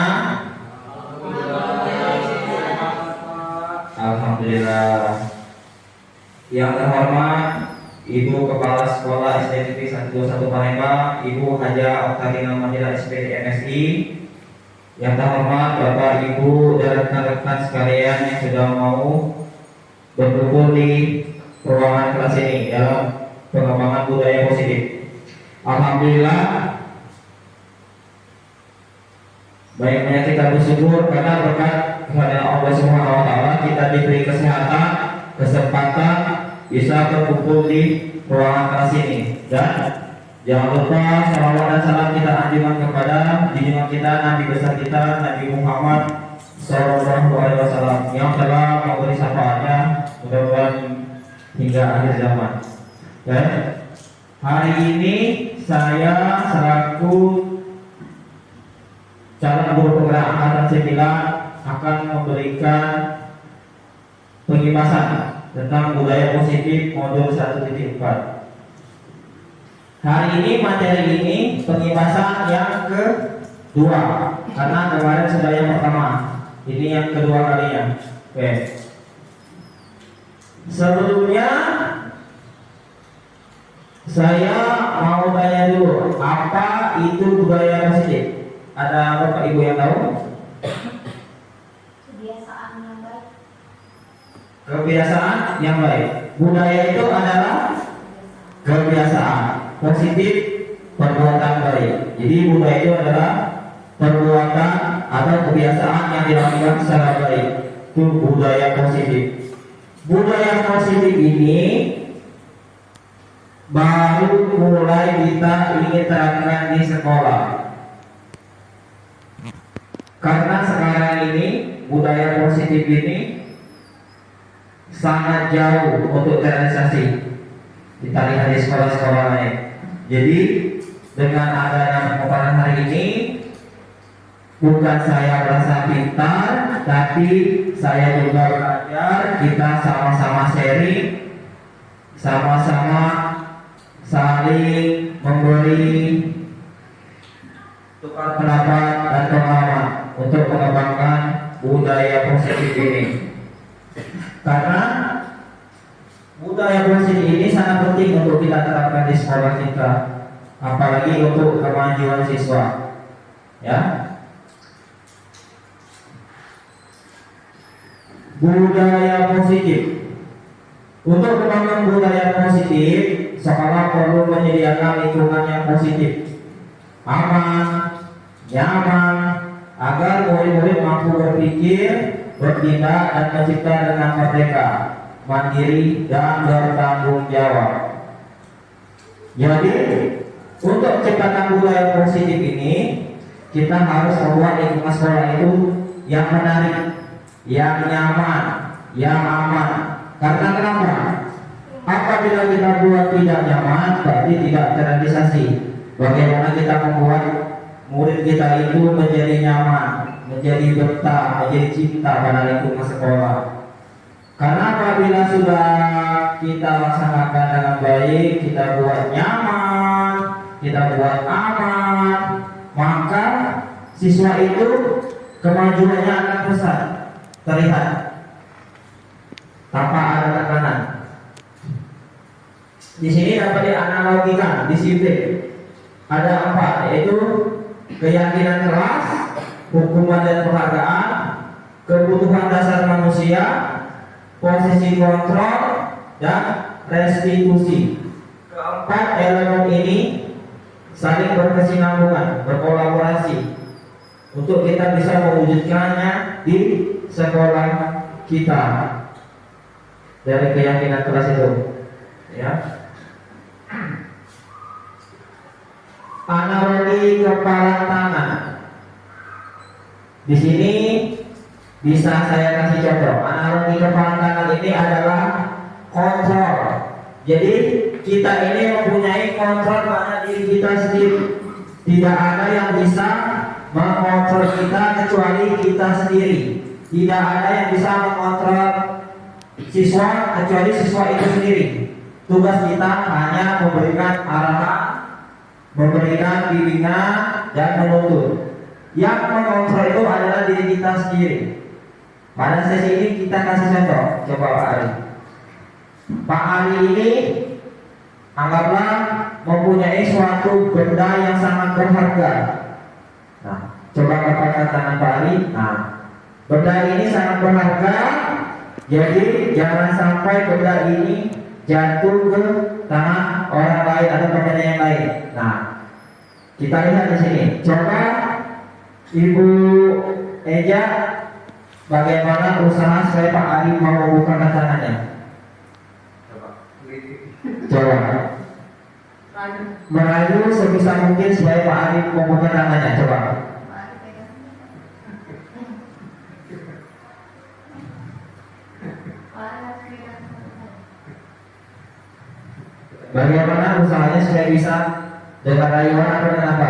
Alhamdulillah. Yang terhormat Ibu Kepala Sekolah SD Negeri 121 Palembang, Ibu Haja Oktaviana Mandira SPD MSI. Yang terhormat Bapak Ibu dan rekan-rekan sekalian yang sudah mau berkumpul di ruangan kelas ini dalam pengembangan budaya positif. Alhamdulillah, baiknya kita bersyukur karena berkat kehadiran Allah Subhanahu wa taala kita diberi kesehatan, kesempatan bisa berkumpul di ruangan kelas ini. Dan jangan lupa salawat dan salam kita anjurkan kepada junjungan kita Nabi besar kita Nabi Muhammad Sallallahu Alaihi Wasallam yang telah memberi syafaatnya mudah-mudahan hingga akhir zaman. Dan hari ini saya selaku calon guru penggerak angkatan 9 akan memberikan pengimasan tentang budaya positif modul 1.4. Hari ini materi ini pengimasan yang kedua, karena kemarin sudah yang pertama, ini yang kedua kalinya. Oke. Sebelumnya saya mau tanya dulu, apa itu budaya positif? Ada Bapak Ibu yang tahu? Kebiasaan yang baik. Kebiasaan yang baik. Budaya itu adalah kebiasaan positif perbuatan baik. Jadi budaya itu adalah perbuatan atau kebiasaan yang dilakukan secara baik. Itu budaya positif. Budaya positif ini baru mulai kita ingin terapkan di sekolah. Karena sekarang ini budaya positif ini sangat jauh untuk terrealisasi. Kita lihat di sekolah-sekolah lain. Jadi dengan adanya pengobaran hari ini, bukan saya merasa pintar, tapi saya juga belajar. Kita sama-sama sharing, sama-sama saling memberi tukar pendapat dan pengalaman untuk mengembangkan budaya positif ini. Karena budaya positif ini sangat penting untuk kita terapkan di sekolah kita, apalagi untuk kemajuan siswa. Ya. Budaya positif. Untuk membangun budaya positif, sekolah perlu menyediakan lingkungan yang positif, aman, nyaman, agar murid-murid mampu berpikir, bertindak, dan mencipta dengan merdeka, mandiri, dan bertanggung jawab. Jadi, untuk menciptakan budaya positif ini, kita harus membuat lingkungan sekolah itu yang menarik, yang nyaman, yang aman. Karena kenapa? Apabila kita buat tidak nyaman, berarti tidak terrealisasi. Bagaimana kita membuat murid kita itu menjadi nyaman, menjadi betah, menjadi cinta pada lingkungan sekolah. Karena apabila sudah kita laksanakan dengan baik, kita buat nyaman, kita buat aman, maka siswa itu kemajuannya akan pesat, terlihat tanpa ada tekanan. Di sini dapat dianalogikan, disiplin. Ada 4, yaitu keyakinan keras, hukuman dan penghargaan, kebutuhan dasar manusia, posisi kontrol, dan restitusi. Keempat elemen ini saling berkesinambungan, berkolaborasi untuk kita bisa mewujudkannya di sekolah kita. Dari keyakinan keras itu, ya. Analogi kepala tangan. Di sini bisa saya kasih contoh. Analogi kepala tangan ini adalah kontrol. Jadi kita ini mempunyai kontrol pada diri kita sendiri. Tidak ada yang bisa mengontrol kita kecuali kita sendiri. Tidak ada yang bisa mengontrol siswa kecuali siswa itu sendiri. Tugas kita hanya memberikan arahan, memberikan bimbingan, dan menuntut. Yang mengontrol itu adalah diri kita sendiri. Pada sesi ini kita kasih contoh. Coba Pak Ari. Pak Ari ini anggaplah mempunyai suatu benda yang sangat berharga. Nah, coba katakan tangan Pak Ari. Nah, benda ini sangat berharga. Jadi jangan sampai benda ini jatuh ke tangan orang lain atau benda yang lain. Nah, kita lihat di sini. Coba Ibu Eja, bagaimana usaha supaya Pak Ari mau membuka tangannya? Coba merayu sebisa mungkin supaya Pak Ari membuka tangannya. Coba. Bagaimana usahanya supaya bisa dengan rayuan atau dengan apa?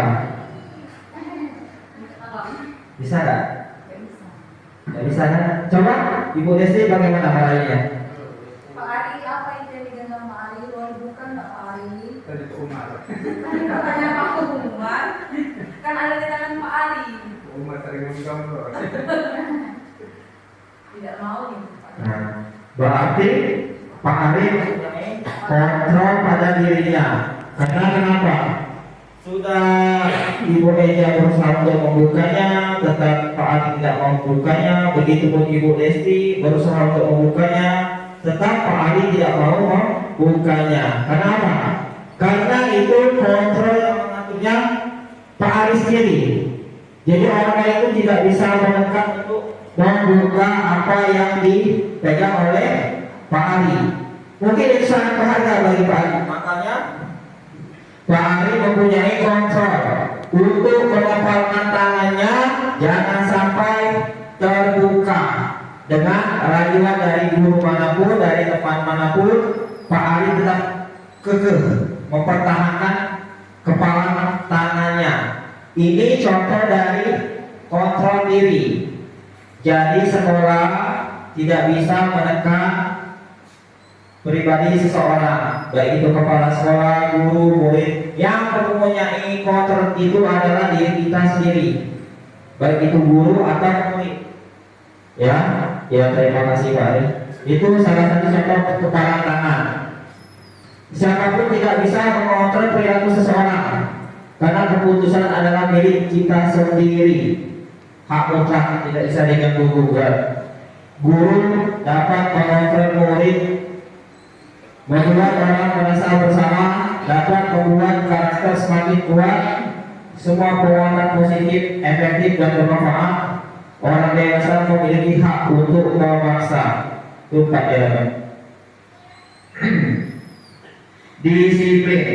Bisa nggak? Nggak bisa kan? Coba Ibu Desi bagaimana caranya? Pak Ari, apa yang jadi dengan Pak Ari? Boleh bukan nggak Pak Ari? Tadi ke Umar. Katanya Pak Umar, kan ada di tangan Pak Ari. Umar sering menggambur. Tidak mau nih. Nah, berarti Pak Ari kontrol pada dirinya. Karena kenapa? Sudah Ibu Eja berusaha untuk membukanya, tetap Pak Ari tidak membukanya. Begitupun Ibu Desti berusaha untuk membukanya, tetap Pak Ari tidak mau membukanya. Kenapa? Karena itu kontrol yang mengaturnya Pak Ari sendiri. Jadi orang lain itu tidak bisa menekan untuk membuka apa yang dipegang oleh Pak Ari. Mungkin itu sangat berharga bagi Pak Ari. Makanya Pak Ari mempunyai kontrol untuk mengepalkan tangannya jangan sampai terbuka. Dengan rayuan dari guru manapun, dari teman manapun, Pak Ari tetap kekeh mempertahankan kepala tangannya. Ini contoh dari kontrol diri. Jadi sekolah tidak bisa menekan pribadi seseorang. baik itu kepala sekolah, guru, murid. Yang mempunyai kontrol itu adalah diri kita sendiri, baik itu guru atau murid. Ya, terima kasih Pak. Itu salah satu contoh keparangan tangan. Siapapun tidak bisa mengontrol perilaku seseorang, karena keputusan adalah milik kita sendiri. Hak mutlak tidak bisa diganggu gugat. Guru dapat mengontrol murid, membuat orang merasa bersama, dapat membuat karakter semakin kuat. Semua perbuatan positif, efektif dan bermanfaat. Orang dewasa memiliki hak untuk memaksa. Itu pelajaran. Disiplin.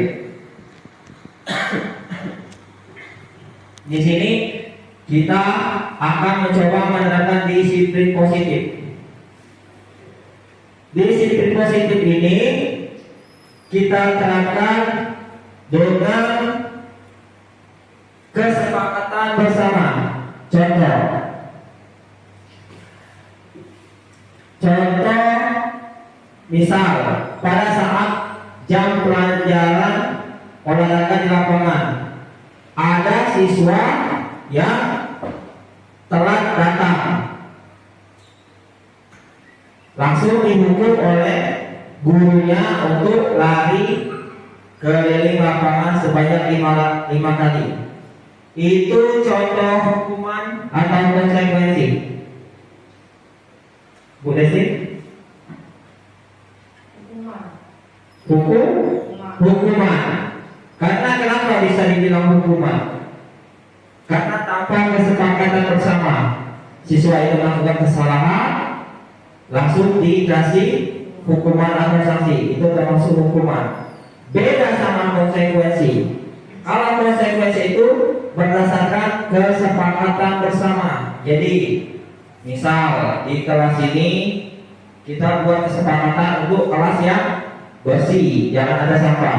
Di sini kita akan mencoba menerapkan disiplin positif. Disiplin positif ini kita terapkan dengan kesepakatan bersama. Contoh, misal pada saat jam pelajaran olahraga di lapangan, ada siswa yang telat datang, langsung dihukum oleh gurunya untuk lari keliling lapangan sebanyak 5 kali. Itu contoh hukuman atau konsekuensi. Bu Desi? Hukuman. Karena kenapa bisa dibilang hukuman? Karena tanpa kesepakatan bersama, siswa itu melakukan kesalahan, langsung dikasih hukuman atau sanksi. Itu termasuk hukuman. Beda sama konsekuensi. Kalau konsekuensi itu berdasarkan kesepakatan bersama. Jadi, misal di kelas ini kita buat kesepakatan untuk kelas yang bersih, jangan ada sampah.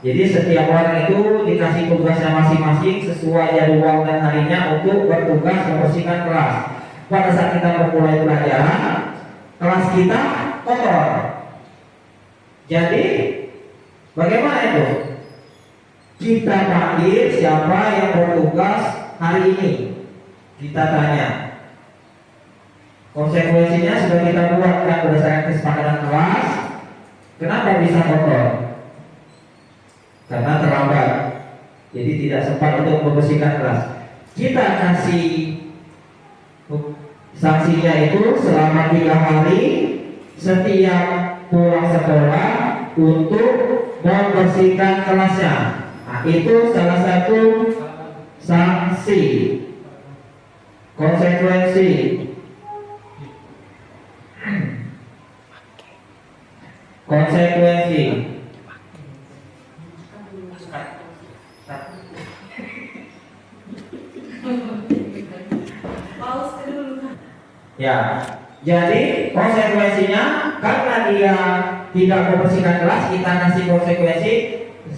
Jadi setiap orang itu dikasih tugasnya masing-masing sesuai jadwal dan harinya untuk bertugas membersihkan kelas. Pada saat kita memulai pelajaran, kelas kita kotor. Jadi bagaimana itu? Kita panggil siapa yang bertugas hari ini. Kita tanya. Konsekuensinya sudah kita buatkan berdasarkan kesepakatan kelas. Kenapa bisa kotor? Karena terlambat, jadi tidak sempat untuk membersihkan kelas. Kita kasih sanksinya itu selama 3 hari setiap pulang sekolah untuk membersihkan kelasnya. Nah, itu salah satu sanksi. Konsekuensi. Ya, jadi konsekuensinya karena dia tidak membersihkan kelas, kita kasih konsekuensi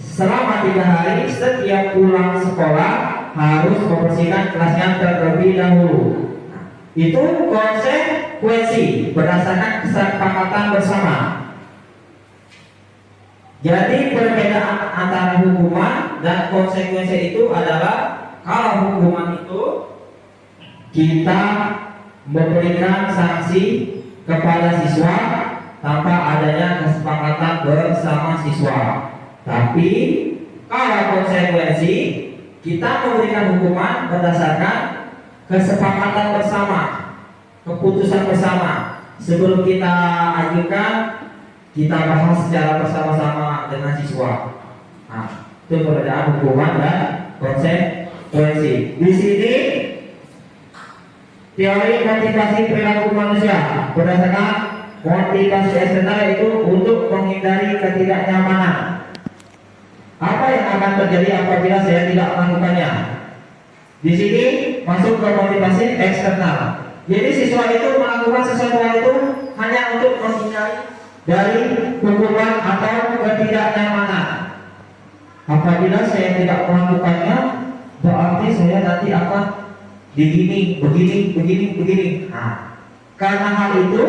selama 3 hari setiap pulang sekolah harus membersihkan kelasnya terlebih dahulu. Itu konsekuensi berdasarkan kesepakatan bersama. Jadi perbedaan antara hukuman dan konsekuensi itu adalah kalau hukuman itu kita memberikan sanksi kepada siswa tanpa adanya kesepakatan bersama siswa. Tapi kalau konsekuensi kita memberikan hukuman berdasarkan kesepakatan bersama, keputusan bersama. Sebelum kita ajukan, kita bahas secara bersama-sama dengan siswa. Nah, itu perbedaan hukuman dan konsekuensi. Di sini teori motivasi perilaku manusia berdasarkan motivasi eksternal itu untuk menghindari ketidaknyamanan. Apa yang akan terjadi apabila saya tidak melakukannya? Di sini masuk ke motivasi eksternal. Jadi siswa itu melakukan sesuatu hal itu hanya untuk menghindari dari hukuman atau ketidaknyamanan. Apabila saya tidak melakukannya, berarti saya nanti akan begini. Nah, karena hal itu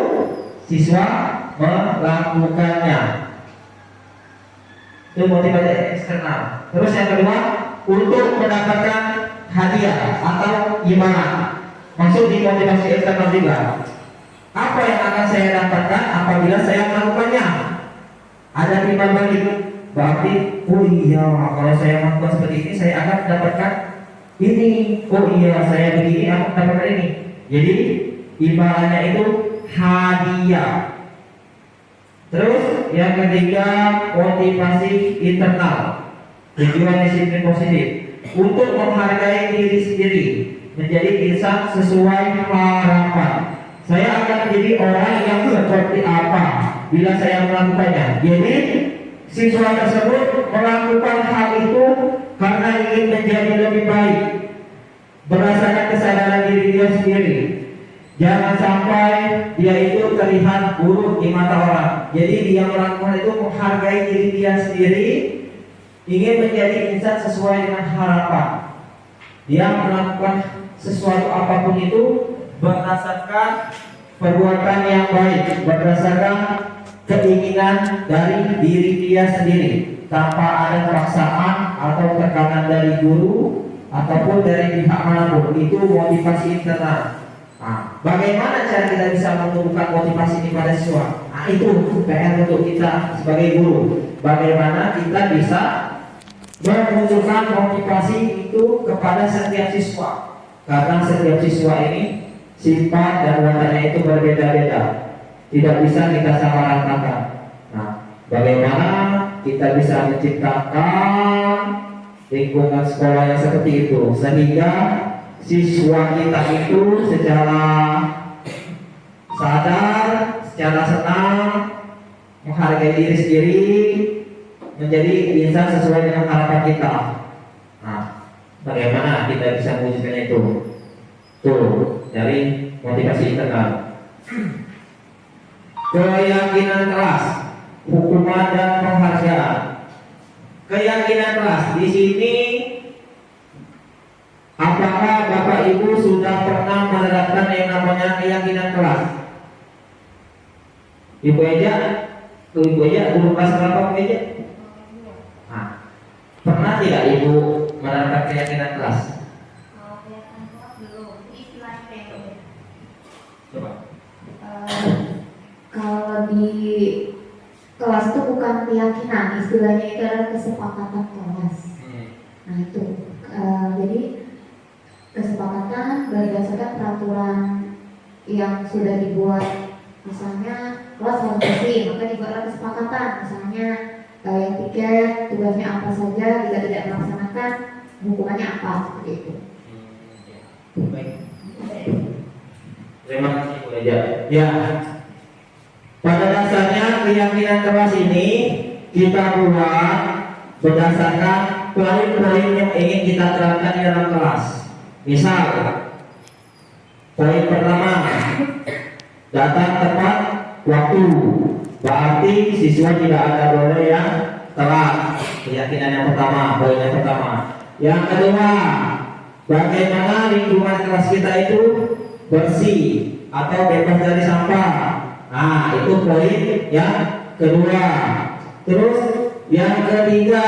siswa melakukannya. Itu motivasi eksternal. Terus yang kedua, untuk mendapatkan hadiah atau imbalan. Maksud di motivasi eksternal juga. Apa yang akan saya dapatkan apabila saya melakukannya? Ada timbal balik. Berarti, oh iya, kalau saya melakukan seperti ini, saya akan mendapatkan ini. Oh iya, saya begini, aku mendapatkan ini. Jadi, imbalannya itu hadiah. Terus yang ketiga, motivasi internal. Tujuan disiplin positif untuk menghargai diri sendiri, menjadi insan sesuai harapan. Saya akan menjadi orang yang seperti apa bila saya melakukannya. Jadi siswa tersebut melakukan hal itu karena ingin menjadi lebih baik berdasarkan kesadaran diri dia sendiri. Jangan sampai dia itu terlihat buruk di mata orang. Jadi dia melakukan itu menghargai diri dia sendiri, ingin menjadi insan sesuai dengan harapan. Dia melakukan sesuatu apapun itu berdasarkan perbuatan yang baik, berdasarkan keinginan dari diri dia sendiri, tanpa ada paksaan atau tekanan dari guru ataupun dari pihak manapun. Itu motivasi internal. Nah, bagaimana cara kita bisa menumbuhkan motivasi ini pada siswa? Nah, itu PR untuk kita sebagai guru. Bagaimana kita bisa memunculkan motivasi itu kepada setiap siswa? Karena setiap siswa ini sifat dan wataknya itu berbeda-beda, tidak bisa kita samaratakan. Nah, bagaimana kita bisa menciptakan lingkungan sekolah yang seperti itu sehingga siswa kita itu secara sadar, secara senang, menghargai diri sendiri, menjadi insan sesuai dengan harapan kita. Nah, bagaimana kita bisa mewujudkan itu? Tuh, dari motivasi internal. Keyakinan kelas, hukuman dan penghargaan. Keyakinan kelas di sini, apakah Bapak Ibu sudah pernah menerapkan yang namanya keyakinan kelas? Ibu Eja, guru kelas berapa Bu Eja? Nah, pernah tidak Ibu menerapkan keyakinan kelas? Coba. Kalau di kelas itu bukan keyakinan, istilahnya itu adalah kesepakatan kelas. Nah itu, jadi kesepakatan berdasarkan peraturan yang sudah dibuat. Misalnya kelas harus bersih, maka dibuatlah kesepakatan. Misalnya yang tiket tugasnya apa saja, jika tidak melaksanakan hukumannya apa, seperti itu. Baik. Terima kasih Bu Eja. Ya, pada dasarnya keyakinan kelas ini kita buat berdasarkan poin-poin yang ingin kita terapkan di dalam kelas. Misal, poin pertama, datang tepat waktu. Berarti siswa tidak ada boleh yang telat. Keyakinan yang pertama, poin yang pertama. Yang kedua, bagaimana lingkungan kelas kita itu bersih atau bebas dari sampah. Nah, itu poin yang kedua. Terus yang ketiga,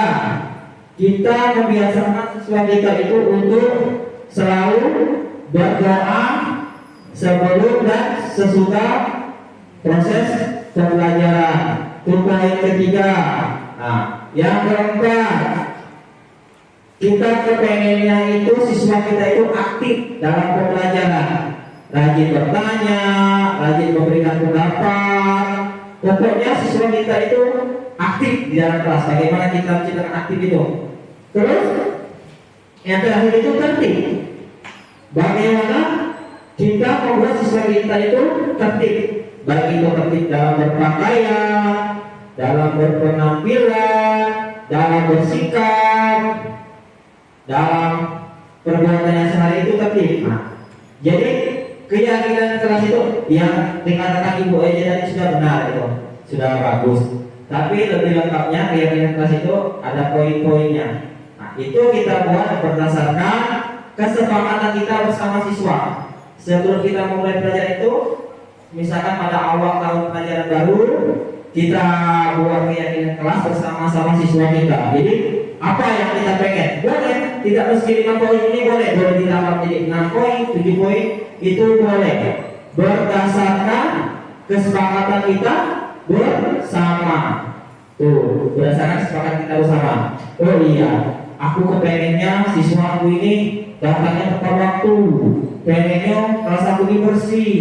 kita membiasakan siswa kita itu untuk selalu berdoa sebelum dan sesudah proses pembelajaran. Itu poin ketiga. Nah, yang keempat, kita kepengennya itu siswa kita itu aktif dalam pembelajaran, rajin bertanya, rajin memberikan pendapat. Pokoknya siswa kita itu aktif di dalam kelas. Bagaimana kita menciptakan aktif itu? Terus yang terakhir itu tertib. Bagaimana kita membuat siswa kita itu tertib, baik itu tertib dalam berpakaian, dalam berpenampilan, dalam bersikap, dalam perbuatannya sehari itu tertib. Nah, jadi keyakinan kelas itu yang dikatakan Ibu Eja tadi sudah benar, itu sudah bagus. Tapi lebih lengkapnya keyakinan kelas itu ada poin-poinnya. Nah, itu kita buat berdasarkan kesepakatan kita bersama siswa. Sebelum kita memulai pelajaran itu, misalkan pada awal tahun pelajaran baru, kita buat keyakinan kelas bersama-sama siswa kita. Jadi apa yang kita pengen boleh, tidak mesti 5 poin ini boleh ditambah jadi 6 poin, 7 poin itu boleh berdasarkan kesepakatan kita bersama. Tuh, berdasarkan kesepakatan kita bersama. Oh iya, aku kepengennya siswa aku ini datangnya tepat waktu, pengennya kelas aku ini bersih,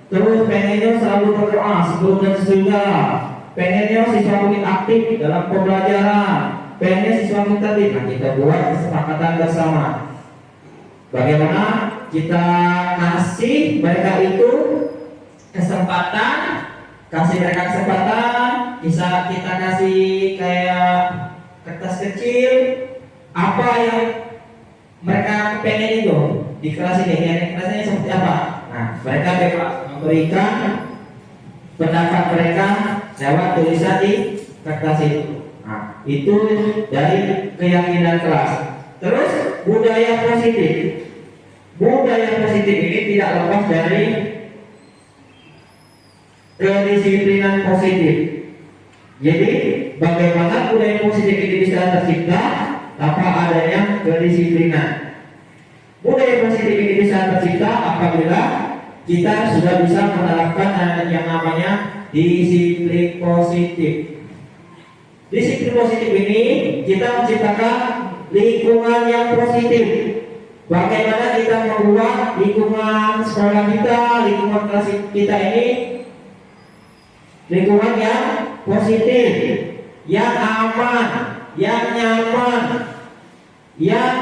terus pengennya selalu berdoa sebelum dan sesudah, pengennya siswa aku ini aktif dalam pembelajaran, pengennya siswa kita tertib. Nah, kita buat kesepakatan bersama. Bagaimana kita kasih mereka itu kesempatan, bisa kita kasih kayak kertas kecil apa yang mereka pengen itu di kelas ini, kelasnya seperti apa. Nah, mereka bebas memberikan pendapat mereka lewat tulisan di kertas itu. Nah, itu dari keyakinan kelas. Terus budaya positif. Budaya positif ini tidak lepas dari kedisiplinan positif. Jadi bagaimana budaya positif ini bisa tercipta tanpa adanya kedisiplinan? Budaya positif ini bisa tercipta apabila kita sudah bisa menerapkan yang namanya disiplin positif. Disiplin positif ini kita menciptakan lingkungan yang positif. Bagaimana kita membuat lingkungan sekolah kita, lingkungan kelas kita ini lingkungan yang positif, yang aman, yang nyaman, yang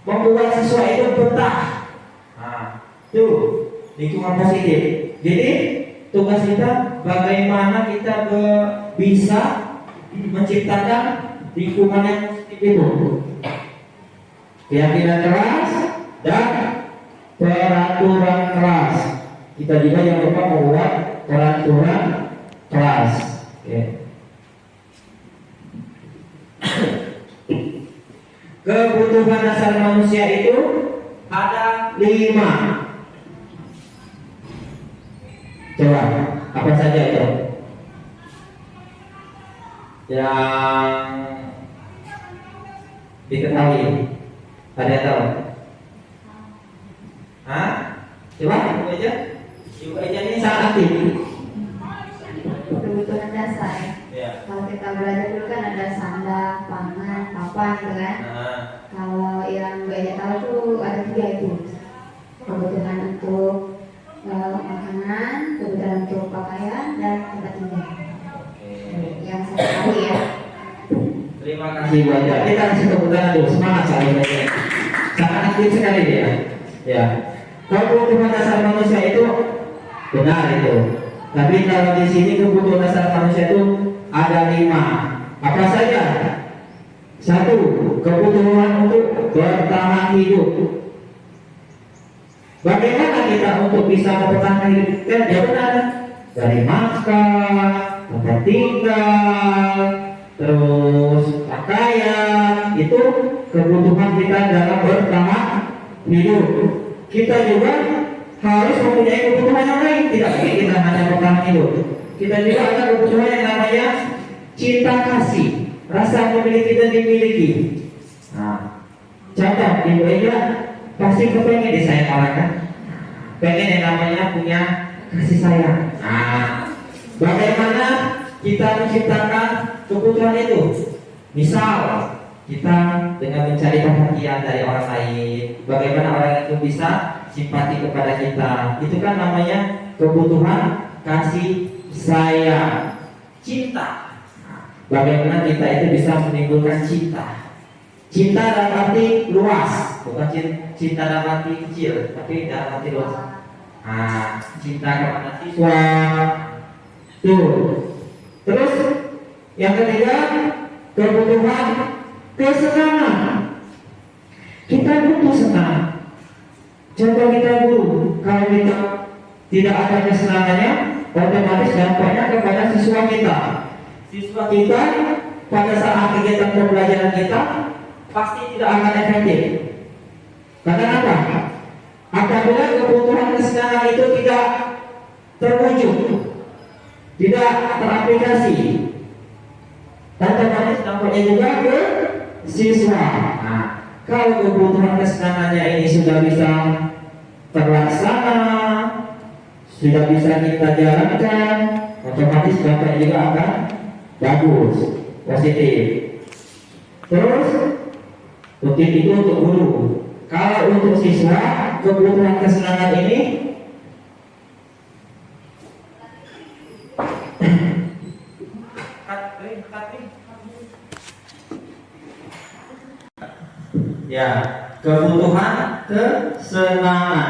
membuat siswa itu betah. Nah, itu lingkungan positif. Jadi tugas kita bagaimana kita bisa menciptakan lingkungan yang positif itu. Keyakinan keras dan peraturan keras. Kita juga yang lupa membuat peraturan kelas. Kebutuhan dasar manusia itu ada 5. Coba apa saja itu? Yang diketahui. Ada yang tahu? Hah? Coba ibu aja. Ibu aja ini sangat aktif. Kebutuhan dasar. Ya. Kalau kita belajar dulu kan ada sandang, pangan, papan gitu kan. Nah, Kalau yang Mbak Eja tahu tuh ada 3 itu. Kebutuhan untuk makanan, kebutuhan untuk pakaian, dan tempat tinggal. Yang saya tahu ya. terima kasih banyak. Kita kasih tepuk tangan dulu, semangat sekali belajar. Sangat aktif sekali dia. Ya. Kebutuhan dasar manusia itu benar itu. Tapi kalau di sini kebutuhan dasar manusia itu ada 5. Apa saja? 1. Kebutuhan untuk bertahan hidup. Bagaimana kita untuk bisa bertahan hidup? Kan ya benar. Dari makan, tempat tinggal, terus pakaian, itu kebutuhan kita dalam bertahan hidup. Kita juga harus mempunyai kebutuhan yang lain. Tidak mungkin kita hanya bertahan hidup. Kita juga ada kebutuhan yang namanya cinta kasih, rasa memiliki dan dimiliki. Nah, contoh ibu Ega pasti kepengen disayang orang kan? Pengen yang namanya punya kasih sayang. Nah, bagaimana kita menciptakan kebutuhan itu? Misal kita dengan mencari perhatian dari orang lain, bagaimana orang itu bisa simpati kepada kita? Itu kan namanya kebutuhan kasih sayang, cinta. Bagaimana kita itu bisa menimbulkan cinta? Cinta dalam arti luas, bukan cinta dalam arti kecil, tapi dalam arti luas. Nah, cinta kepada siswa. Tuh. Terus yang ketiga, kebutuhan kesenangan. Kita butuh senang. Contoh kita guru, kalau kita tidak ada kesenangannya, otomatis dampaknya kepada siswa kita. Siswa kita pada saat kegiatan pembelajaran kita pasti tidak akan efektif. Karena apa? Apabila kebutuhan kesenangan itu tidak terwujud, tidak teraplikasi. Dan otomatis dampaknya juga ke siswa. Nah, kalau kebutuhan kesenangannya ini sudah bisa terlaksana, sudah bisa kita jalankan, otomatis dampaknya juga akan bagus, positif. Terus untuk itu untuk guru. Kalau untuk siswa, kebutuhan kesenangan ini ya, kebutuhan kesenangan.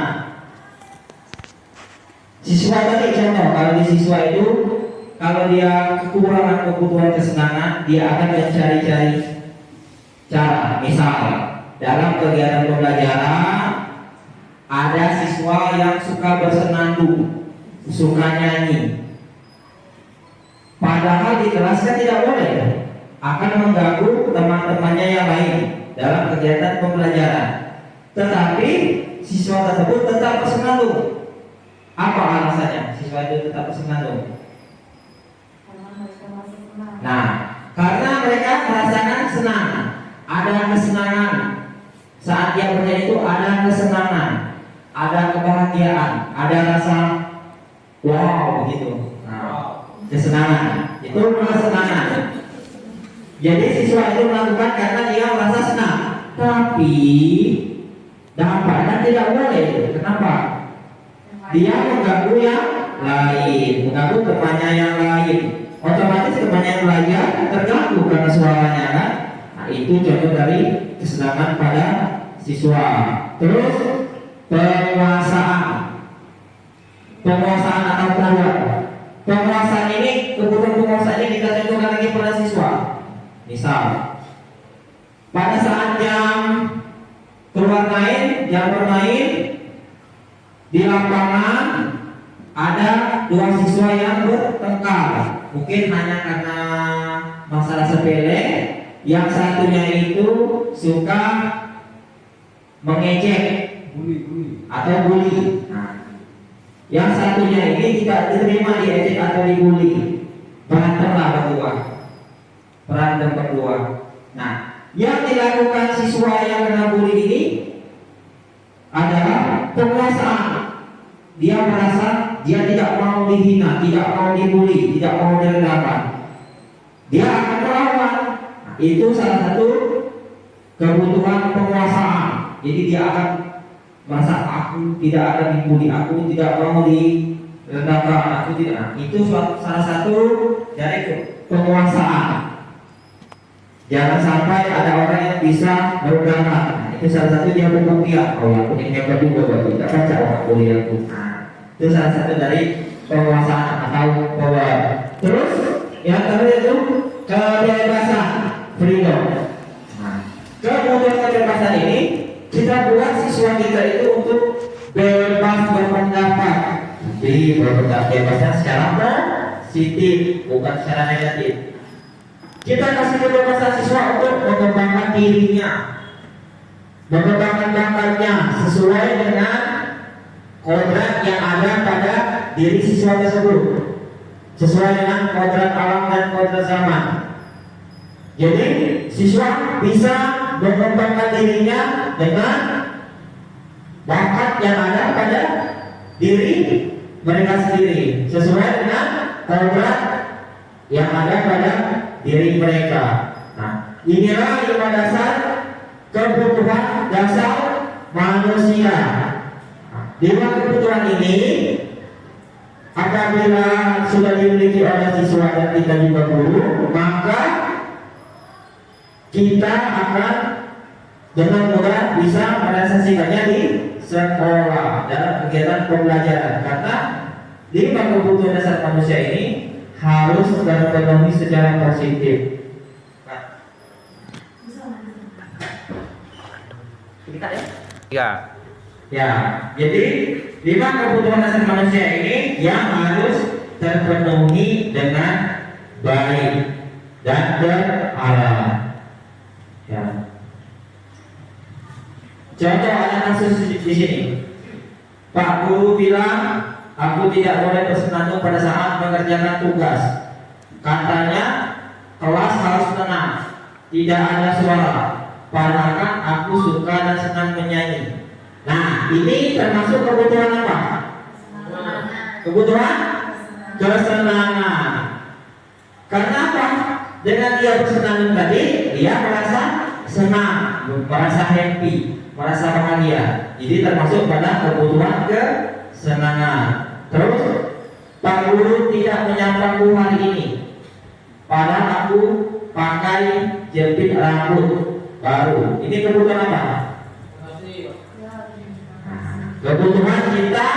Siswa tadi contoh, kalau di siswa itu kalau dia kekurangan kebutuhan kesenangan, dia akan mencari-cari cara. Misal dalam kegiatan pembelajaran ada siswa yang suka bersenandung, suka nyanyi. Padahal di kelas kan tidak boleh, akan mengganggu teman-temannya yang lain dalam kegiatan pembelajaran. Tetapi siswa tersebut tetap bersenandung. Apa alasannya siswa itu tetap bersenandung? Nah, karena mereka merasakan senang, ada kesenangan. Saat dia bernyanyi itu ada kesenangan, ada kebahagiaan, ada rasa wow begitu. Nah, kesenangan itu kesenangan. Jadi siswa itu melakukan karena dia merasa senang. Tapi dampaknya tidak boleh. Kenapa? Dia mengganggu yang lain, mengganggu temannya yang lain. Otomatis temannya yang belajar terganggu karena suaranya kan. Nah, itu contoh dari kesenangan pada siswa. Terus penguasaan atau keluar. Penguasaan ini, kebutuhan penguasaan ini kita contohkan lagi pada siswa. Misal pada saat jam keluar main, jam bermain di lapangan ada dua siswa yang bertengkar. Mungkin hanya karena masalah sepele. Yang satunya itu suka mengejek atau bully. Nah, yang satunya ini tidak diterima diejek atau dibully. Berantemlah berdua. Nah, yang dilakukan siswa yang kena bully ini adalah penguasaan. Dia merasa dia tidak mau dihina, tidak mau dibully, tidak mau direndahkan. Dia akan melawan. Nah, itu salah satu kebutuhan penguasaan. Jadi dia akan merasa aku tidak akan dibully, aku tidak mau direndahkan, aku tidak. Nah, itu salah satu dari penguasaan. Jangan sampai ada orang yang bisa merendahkan. Nah, itu salah satu dia pembuktian. Oh ya, aku ini hebat juga berarti. Tidak baca orang bully aku. Nah, itu salah satu dari penguasaan atau power. Terus yang terakhir itu kebebasan, freedom. Nah, kemudian kebebasan ini kita buat siswa kita itu untuk bebas berpendapat. Jadi bebasnya secara positif, bukan secara negatif. Kita kasih kebebasan siswa untuk mengembangkan dirinya, mengembangkan bakatnya sesuai dengan kodrat yang ada pada diri siswa tersebut, sesuai dengan kodrat alam dan kodrat zaman. Jadi siswa bisa mengembangkan dirinya dengan bakat yang ada pada diri mereka sendiri, sesuai dengan kodrat yang ada pada diri mereka. Nah, inilah 5 dasar kebutuhan dasar manusia. Nah, 5 kebutuhan ini apabila sudah dimiliki oleh siswa dan kita juga guru, maka kita akan dengan mudah bisa merealisasikannya di sekolah dalam kegiatan pembelajaran. Karena 5 kebutuhan dasar manusia ini harus terpenuhi secara positif. Ya, jadi 5 kebutuhan dasar manusia ini yang harus terpenuhi dengan baik dan beralam. Ya. Contoh ada kasus di sini. Pak guru bilang aku tidak boleh bersenandung pada saat mengerjakan tugas. Katanya kelas harus tenang, tidak ada suara. Padahal kan aku suka dan senang menyanyi. Nah, ini termasuk kebutuhan apa? Kebutuhan kesenangan. Karena apa? Dengan dia bersenandung tadi, dia merasa senang, merasa happy, merasa bahagia. Jadi termasuk pada kebutuhan kesenangan. Terus, Pak Guru tidak menyapa hari ini. Padahal aku pakai jepit rambut baru. Ini kebutuhan apa? Kebutuhan kita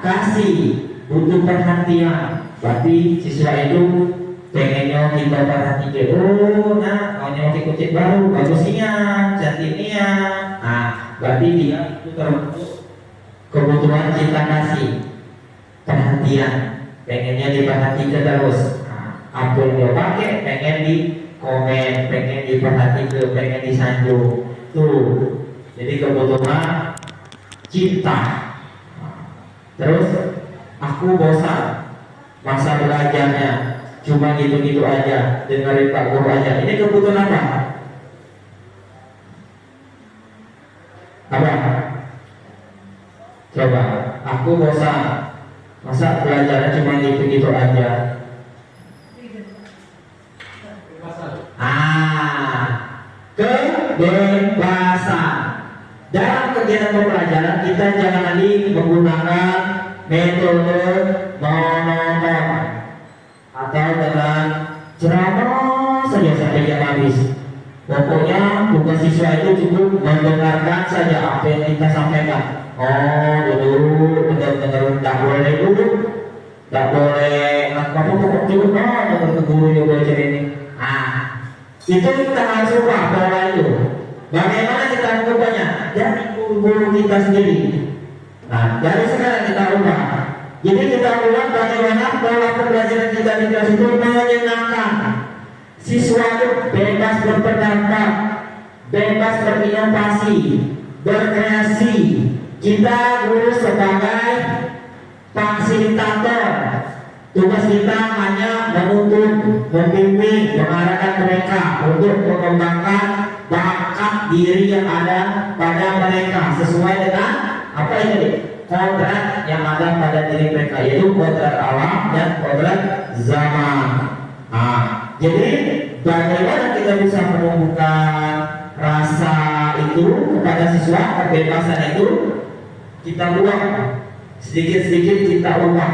kasih, butuh perhatian. Berarti siswa itu pengennya kita perhatikan. Oh, nah, maunya pakai kucing baru, bagusnya, cantiknya. Nah, berarti dia itu termasuk kebutuhan kita kasih, perhatian. Pengennya diperhatikan terus. Nah, apa yang dia pakai, pengen di komen, pengen diperhatikan, pengen disanjung. Tuh, jadi kebutuhan cinta. Terus aku bosan masa belajarnya, cuma gitu-gitu aja, dengerin Pak Guru aja. Ini kebutuhan apa? Apa? Coba, aku bosan masa belajarnya cuma gitu-gitu aja. Kebebasan. Dalam kegiatan pembelajaran kita jangan lagi menggunakan metode monoton atau dengan ceramah saja sampai jam habis. Pokoknya tugas siswa itu cukup mendengarkan saja apa yang kita sampaikan. Oh, dulu benar-benar tak boleh dulu, tak boleh apa pokok cukup dengar ke guru yang belajar ini. Itu kita harus ubah pola itu. Bagaimana kita mengubahnya? Dari guru kita sendiri. Nah, dari sekarang kita ubah. Jadi kita ubah bagaimana pola pembelajaran kita di kelas itu menyenangkan. Siswa itu bebas berpendapat, bebas berinovasi, berkreasi. Kita guru sebagai fasilitator. Tugas kita hanya menuntun, membimbing, mengarahkan mereka untuk mengembangkan bakat diri yang ada pada mereka sesuai dengan apa ini? Kodrat yang ada pada diri mereka, yaitu kodrat alam dan kodrat zaman. Jadi bagaimana kita bisa menumbuhkan rasa itu kepada siswa, kebebasan itu kita buat sedikit-sedikit, kita ubah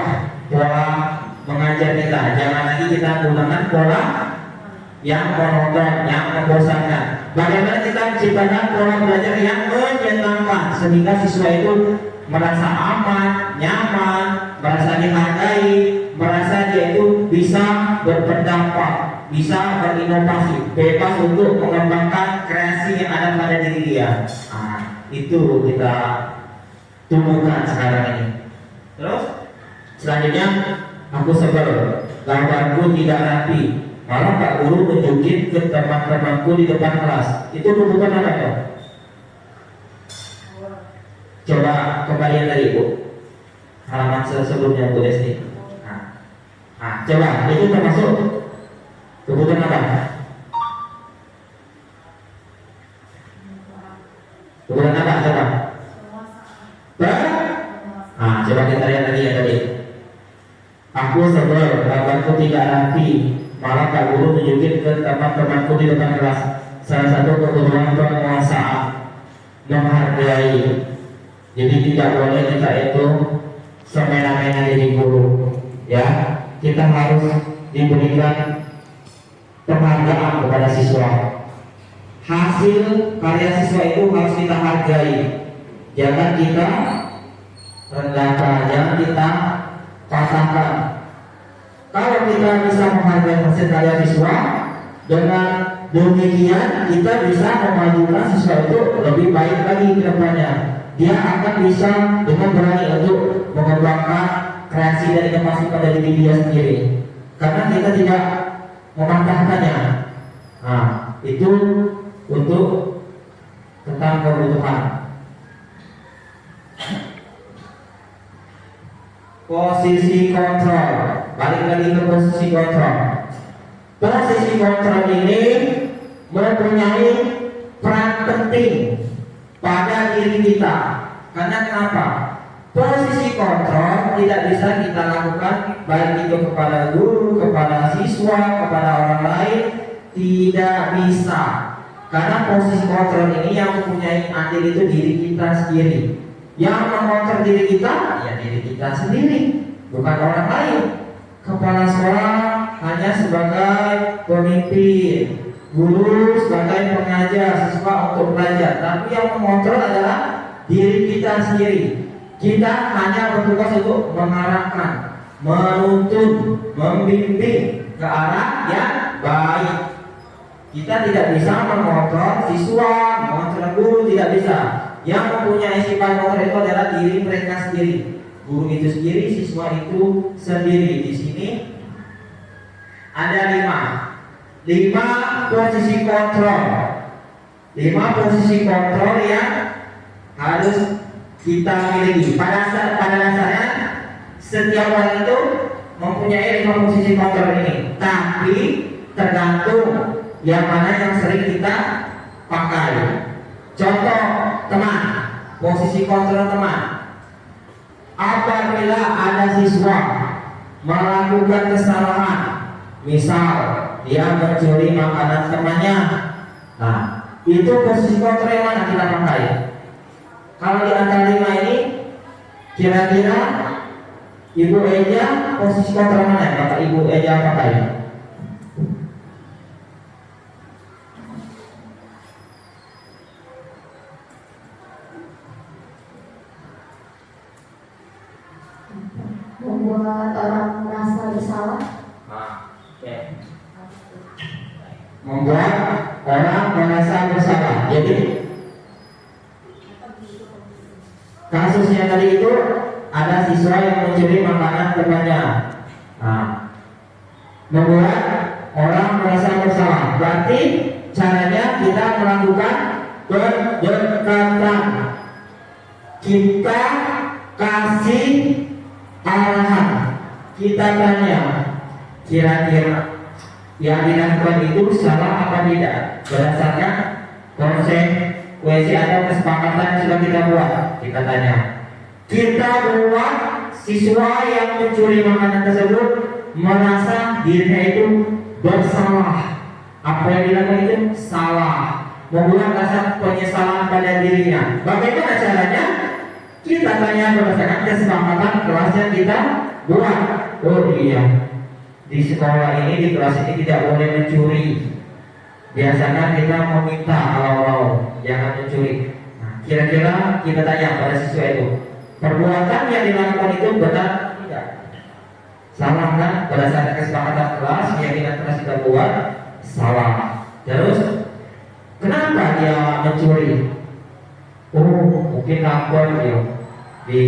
pola mengajar kita. Jangan lagi kita menggunakan pola yang monoton, yang membosankan. Bagaimana kita menciptakan pola belajar yang menyenangkan sehingga siswa itu merasa aman, nyaman, merasa dihargai, merasa dia itu bisa berpendapat, bisa berinovasi, bebas untuk mengembangkan kreasi yang ada pada diri dia. Itu kita tumbuhkan sekarang ini. Terus selanjutnya, aku sebel, gambarku tidak rapi. Malah Pak Guru tunjukin ke teman-temanku di depan kelas. Itu kebutuhan apa ya? Coba kembali yang tadi Bu, halaman sebelumnya Bu Desti. Coba itu termasuk kebutuhan apa? Kebutuhan apa? Coba. Coba kita lihat lagi yang tadi. Aku sebel, gambarku tidak rapi. Malah Pak Guru tunjukin ke teman-temanku di depan kelas. Salah satu kebutuhan penguasaan, menghargai. Jadi tidak boleh kita itu semena-mena jadi guru. Ya, kita harus diberikan penghargaan kepada siswa. Hasil karya siswa itu harus kita hargai. Jangan kita rendahkan, jangan kita patahkan. Kalau kita bisa menghargai hasil karya siswa, dengan demikian kita bisa memajukan siswa itu lebih baik lagi ke depannya. Dia akan bisa dengan berani untuk mengembangkan kreasi dan inovasi pada diri dia sendiri. Karena kita tidak mematahkannya. Itu untuk tentang kebutuhan. posisi kontrol. Balik lagi ke posisi kontrol. Posisi kontrol ini mempunyai peran penting pada diri kita. Karena kenapa? Posisi kontrol tidak bisa kita lakukan baik itu kepada guru, kepada siswa, kepada orang lain, tidak bisa. Karena posisi kontrol ini yang mempunyai andil itu diri kita sendiri. Yang mengontrol diri kita, ya diri kita sendiri, bukan orang lain. Kepala sekolah hanya sebagai pemimpin, guru sebagai pengajar, siswa untuk belajar. Tapi yang mengontrol adalah diri kita sendiri. Kita hanya bertugas untuk mengarahkan, menuntun, membimbing ke arah yang baik. Kita tidak bisa mengontrol siswa, mengontrol guru, tidak bisa. Yang mempunyai sifat kontrol itu adalah diri mereka sendiri. Guru itu sendiri, siswa itu sendiri. Di sini ada 5 posisi kontrol. 5 posisi kontrol yang harus kita miliki. Pada dasarnya setiap orang itu mempunyai 5 posisi kontrol ini. Tapi tergantung yang mana yang sering kita pakai. Contoh teman, posisi kontrol teman. Apabila ada siswa melakukan kesalahan, misal dia mencuri makanan temannya, nah itu posisi kontrol yang mana kita pakai? Kalau di antara 5 ini, kira-kira Ibu Eja posisi kontrol mana yang Bapak Ibu Eja pakai? Membuat orang merasa bersalah. Membuat orang merasa bersalah. Jadi kasusnya tadi itu ada siswa yang mencuri makanan temannya. Nah, membuat orang merasa bersalah. Berarti caranya kita melakukan pendekatan. Kita kasih arahan. Kita tanya, kira-kira yang dilakukan itu salah apa tidak? Berdasarkan konsekuensi atau kesepakatan yang sudah kita buat. Kita tanya. Kita buat siswa yang mencuri makanan tersebut merasa dirinya itu bersalah. Apa yang dilakukan itu salah. Membuat rasa penyesalan pada dirinya. Bagaimana caranya? Kita tanya berdasarkan kesepakatan kelas yang kita buat. Oh iya, di sekolah ini, di kelas ini tidak boleh mencuri. Biasanya kita meminta kalau jangan mencuri. Nah, kira-kira kita tanya pada siswa itu, perbuatan yang dilakukan itu benar tidak? Salah kan? Berdasarkan kesepakatan kelas yang kelas kita buat, salah. Terus kenapa dia mencuri? Oh, mungkin lapar dia di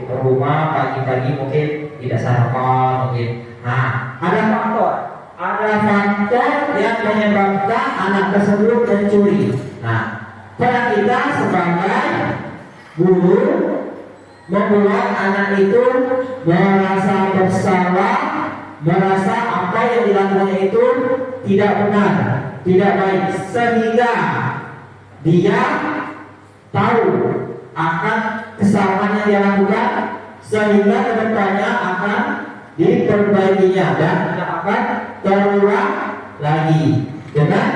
rumah pagi-pagi, mungkin tidak sarapan, mungkin. Nah, ada faktor yang menyebabkan anak tersebut mencuri. Nah, peran kita sebagai guru membuat anak itu merasa bersalah, merasa apa yang dilakukannya itu tidak benar, tidak baik, sehingga dia tahu akan kesalahan yang dia lakukan, sehingga kedepannya akan diperbaikinya dan tidak akan terulang lagi dengan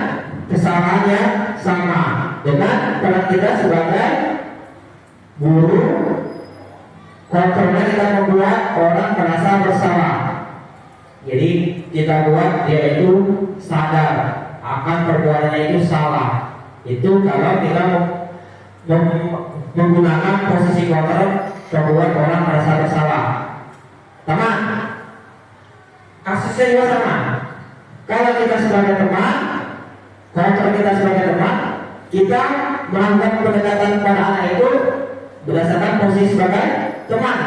kesalahan yang sama. Dengan peran kita sebagai guru, kontrolnya kita membuat orang merasa bersalah. Jadi kita buat dia itu sadar akan perbuatannya itu salah. Itu kalau kita menggunakan posisi kontrol membuat orang merasa bersalah. Teman, kasusnya juga sama. Kalau kita sebagai teman, kontrol kita sebagai teman, kita melakukan pendekatan pada anak itu berdasarkan posisi sebagai teman.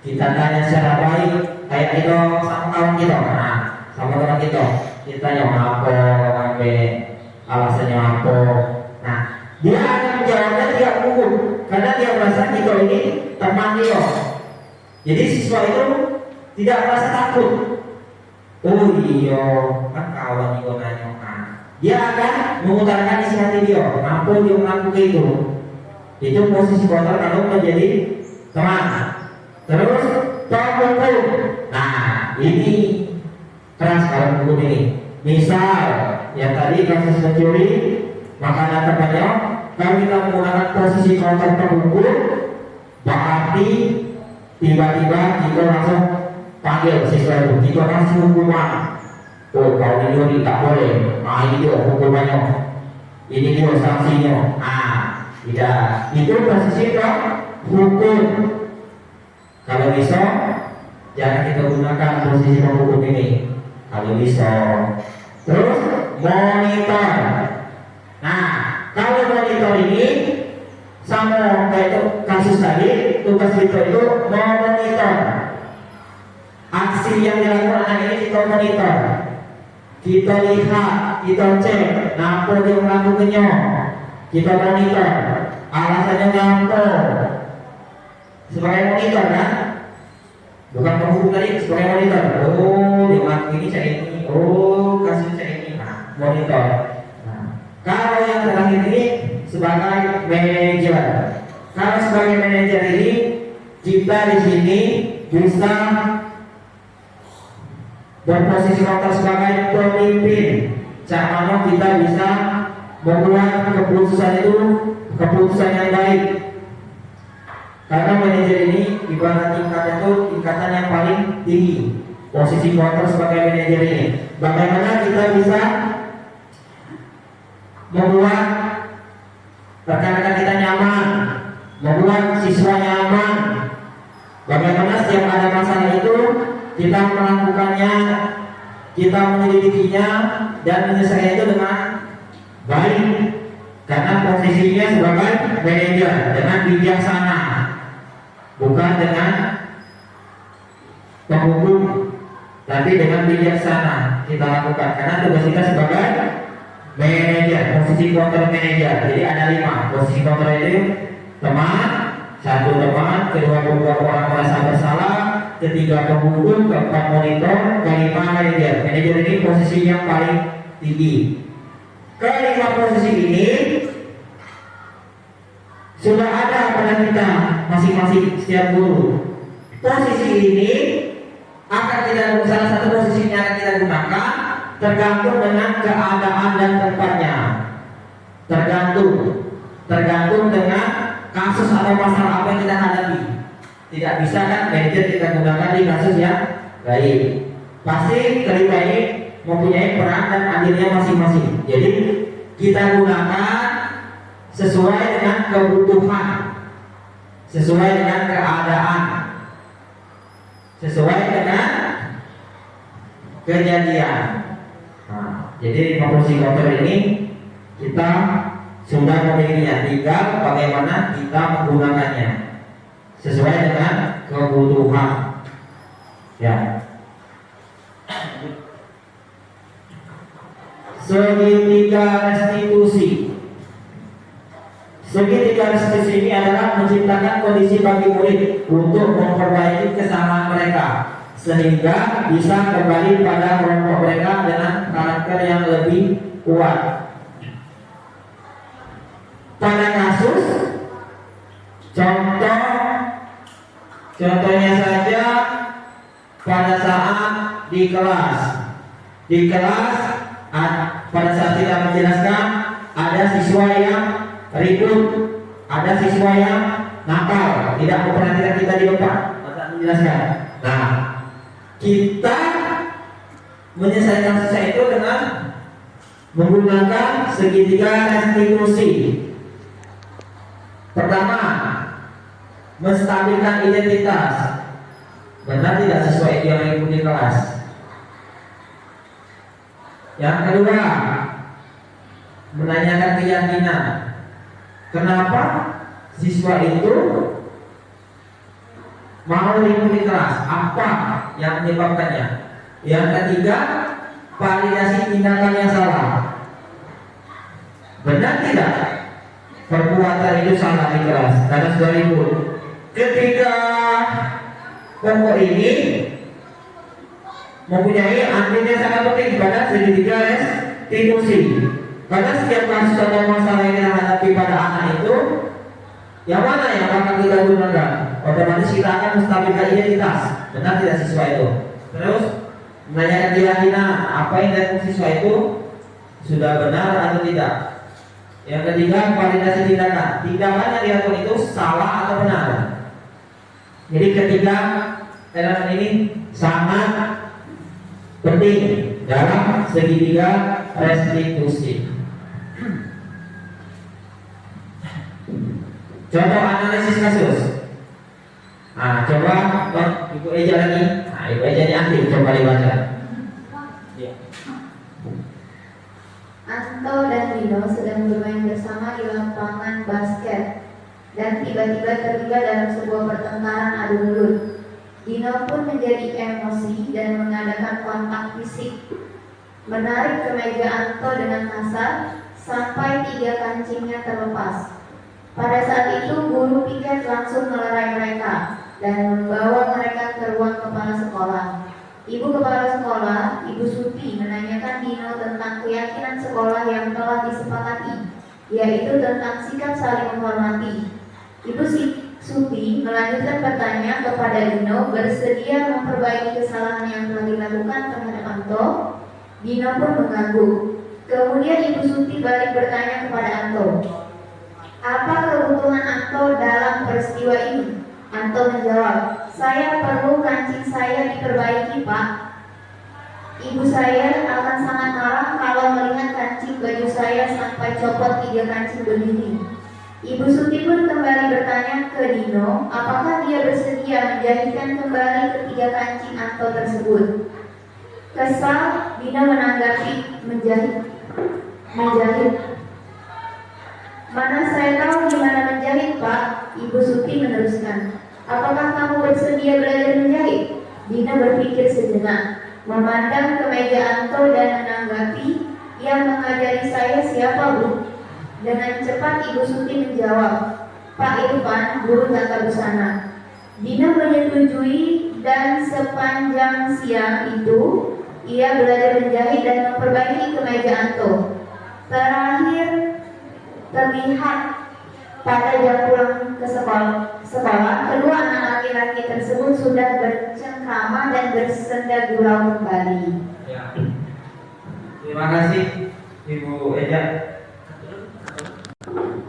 Kita tanya secara baik, kayak itu sama kawan kita, nah, sama teman kita yang apa, sampai alasannya apa. Nah, dia akan menjawabnya tidak gugup karena dia merasa kita ini teman dia. Jadi siswa itu tidak merasa takut. Oh iya, kan kawan itu nanya. Dia akan mengutarakan isi hati dia. Mampu dia melakukan itu. Itu posisi kontrol kalau menjadi teman. Terus pemukul. Nah, ini keras kalau hukum ini. Misal yang tadi kasus mencuri makanan temannya, kalau kita menggunakan posisi kontrol pemukul, berarti tiba-tiba kita langsung panggil siswa itu, kita kasih hukuman. Oh, kalau ini tidak boleh. Nah, ini dia hukumannya. Ini dia sanksinya. Tidak. Itu posisi hukum. Kalau bisa, jangan kita gunakan posisi hukum ini. Kalau bisa. Terus monitor. Nah, kalau monitor ini sama kayak kasus tadi, tugas kita itu memonitor aksi yang dilakukan anak ini, kita monitor. Kita lihat, kita cek, kenapa dia melakukannya. Kita monitor, alasannya kenapa. Sebagai monitor kan, bukan penghukum tadi, sebagai monitor. Oh, dia melakukan ini, saya ini. Oh, kasus saya ini. Nah, monitor. Nah, kalau yang terakhir ini sebagai manajer. Kalau sebagai manajer ini, kita di sini bisa berposisi kontrol sebagai pemimpin. Cara kita bisa membuat keputusan itu keputusan yang baik. Karena manajer ini ibarat tingkatnya itu tingkatan yang paling tinggi. Posisi kontrol sebagai manajer ini. Bagaimana kita bisa membuat rekan-rekan kita nyaman, membuat siswa nyaman. Bagaimana setiap ada masalah itu kita melakukannya, kita menyelidikinya dan menyelesaikan itu dengan baik. Karena posisinya sebagai manajer dengan bijaksana, bukan dengan penghukum, tapi dengan bijaksana kita lakukan. Karena tugas kita sebagai manajer, posisi kontrol manajer. Jadi ada 5 posisi kontrol itu: teman, 1 teman, kedua orang merasa bersalah, ketiga penghukum, keempat monitor, kelima manajer. Manajer ini posisi yang paling tinggi. Kelima posisi ini sudah ada pada kita masing-masing setiap guru. Posisi ini akan kita salah satu posisi yang akan kita gunakan tergantung dengan keadaan dan tempatnya. Tergantung dengan kasus atau masalah apa yang kita hadapi. Tidak bisa kan manajer kita gunakan di kasus yang lain. Pasti kelima ini mempunyai peran dan andilnya masing-masing. Jadi kita gunakan sesuai dengan kebutuhan, sesuai dengan keadaan, sesuai dengan kejadian. Nah, jadi 5 posisi kontrol ini kita sudah memilikinya, tinggal bagaimana kita menggunakannya sesuai dengan kebutuhan. Ya. Segitiga restitusi. Segitiga restitusi ini adalah menciptakan kondisi bagi murid untuk memperbaiki kesalahan mereka sehingga bisa kembali pada kelompok mereka dengan karakter yang lebih kuat. Pada kasus contohnya saja pada saat di kelas pada saat tidak menjelaskan, ada siswa yang ribut, ada siswa yang nakal, tidak memperhatikan kita di depan, tidak menjelaskan. Nah, kita menyelesaikan siswa itu dengan menggunakan segitiga restitusi. Pertama, menstabilkan identitas. Benar tidak siswa itu yang ribut di kelas? Yang kedua, menanyakan keyakinan. Kenapa siswa itu mau ribut di kelas? Apa yang menyebabkannya? Yang ketiga, validasi tindakan yang salah. Benar tidak perbuatan itu salah di kelas karena sudah ribut? Ketika pokok ini mempunyai artinya sangat penting pada segitiga restitusi. Karena setiap kasus atau masalah yang dihadapi pada anak itu, yang mana yang bakal kita gunakan? Otomatis kita akan menstabilkan identitas. Benar tidak siswa itu? Terus menanyakan keyakinan apa yang dari siswa itu sudah benar atau tidak. Yang ketiga, validasi tindakan. Tindakan yang dilakukan itu salah atau benar. Jadi ketiga elemen ini sangat penting dalam segitiga restitusi. Contoh analisis kasus. Nah, coba Ibu Eja lagi. Nah, Ibu Eja ini aktif, coba dibaca. Ya. Anto dan Dino sedang bermain bersama di lapangan basket dan tiba-tiba terlibat dalam sebuah pertengkaran adu mulut. Dino pun menjadi emosi dan mengadakan kontak fisik, menarik kemeja Anto dengan kasar sampai 3 kancingnya terlepas. Pada saat itu guru piket langsung melerai mereka dan membawa mereka ke ruang kepala sekolah. Ibu kepala sekolah, Ibu Suti, menanyakan Dino tentang keyakinan sekolah yang telah disepakati, yaitu tentang sikap saling menghormati. Ibu Suti melanjutkan bertanya kepada Dino bersedia memperbaiki kesalahan yang telah dilakukan terhadap Anto. Dino pun mengangguk. Kemudian Ibu Suti balik bertanya kepada Anto, apa kebutuhan Anto dalam peristiwa ini? Anto menjawab, saya perlu kancing saya diperbaiki, Pak. Ibu saya akan sangat marah kalau melihat kancing baju saya sampai copot 3 kancing begini. Ibu Suti pun kembali bertanya ke Dino, apakah dia bersedia menjahitkan kembali ketiga kancing Anto tersebut. Kesal, Dino menanggapi menjahit. Mana saya tahu gimana menjahit, Pak? Ibu Suti meneruskan. Apakah kamu bersedia belajar menjahit? Dino berpikir sejenak, memandang ke meja Anto dan menanggapi, yang mengajari saya siapa, Bu? Dengan cepat Ibu Suti menjawab, Pak Irfan, guru tata busana. Dino menyetujui dan sepanjang siang itu ia belajar menjahit dan memperbaiki kemeja Anto. Terakhir terlihat pada jam pulang ke sekolah, kedua anak laki-laki tersebut sudah bercengkrama dan bersenda gurau kembali. Ya. Terima kasih Ibu Eja.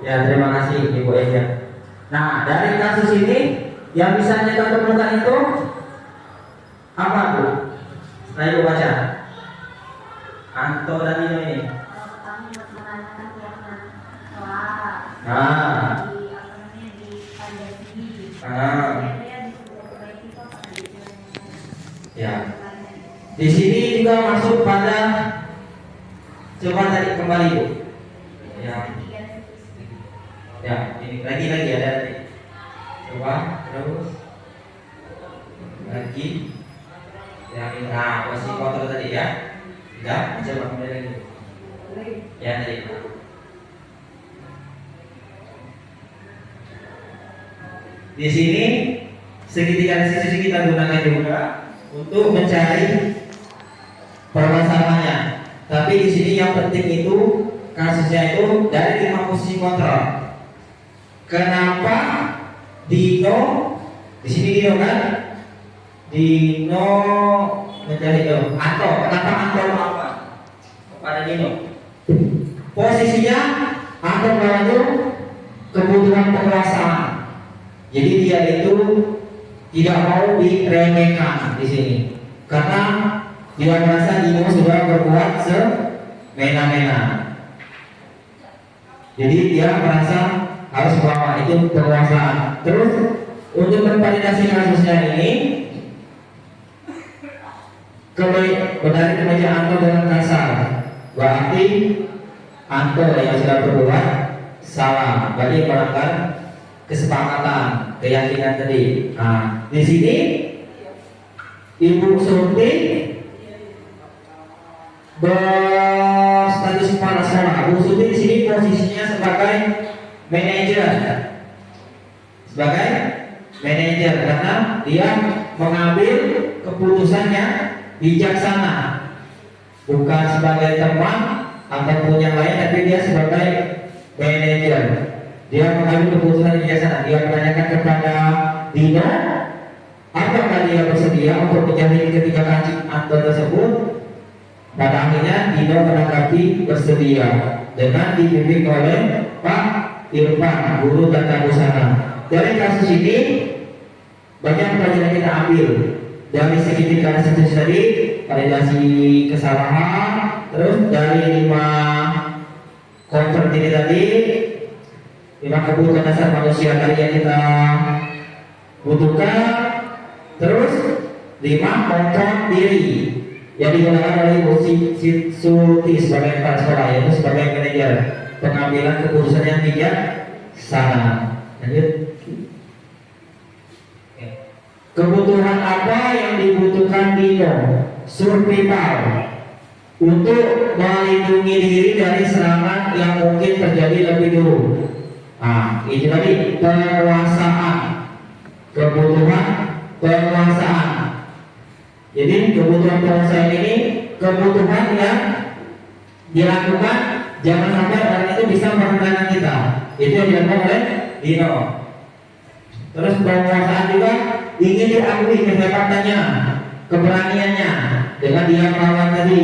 Ya, terima kasih Ibu Eja. Nah, dari kasus ini yang bisa kita temukan itu apa, Bu? Saya Ibu baca. Anto dan Dino ini. Ya. Di sini juga masuk pada coba tadi kembali, Bu. Ya. Ya, ini lagi ada tadi. Coba terus lagi. Yang ini masih kotor tadi ya. Ya, coba kembali lagi. Ya tadi. Di sini segitiga restitusi kita gunakan juga untuk mencari permasalahannya. Tapi di sini yang penting itu kasusnya itu dari 5 posisi kontrol. Kenapa Dino di sini Dino kan? Dino mencari Anto. Kenapa Anto apa? Kepada Dino. Posisinya Anto melayu kebutuhan penguasaan. Jadi dia itu tidak mau diremehkan di sini, karena dia merasa Dino sudah berbuat semena-mena. Jadi dia merasa harus bawa itu kekuasaan. Terus untuk memvalidasi kasusnya ini, benar kemeja Anto dengan kasar, berarti Anto yang sudah berbuat salah, berarti melanggar kesepakatan, keyakinan tadi. Nah, di sini Ibu Suti berstatus kepala sekolah. Ibu Suti di sini posisinya sebagai manajer, karena dia mengambil keputusannya bijaksana, bukan sebagai teman ataupun yang lain, tapi dia sebagai manajer. Dia mengambil keputusan bijaksana. Dia menanyakan kepada Dino, apakah dia bersedia untuk menjadi ketiga kancing Anton tersebut. Pada akhirnya Dino menanggapi bersedia dengan dibimbing oleh Pak Irfan, guru tata busana. Dari kasus ini banyak pelajaran kita ambil. Dari segi tingkatan status tadi, validasi kesalahan, terus dari 5 komponen ini tadi, 5 kebutuhan dasar manusia tadi yang kita butuhkan, terus 5 kontrol diri yang digunakan oleh Ibu Suti sebagai kepala sekolah, yaitu sebagai manajer pengambilan keputusan yang bijaksana. Lanjut. Kebutuhan apa yang dibutuhkan Dino survival untuk melindungi diri dari serangan yang mungkin terjadi lebih dulu? Nah, itu tadi penguasaan, kebutuhan penguasaan. Jadi kebutuhan penguasaan ini kebutuhan yang dilakukan jangan sampai orang itu bisa merendahkan kita. Itu yang dilakukan oleh Dino. Terus penguasaan juga ingin diakui kehebatannya, keberaniannya dengan dia melawan tadi,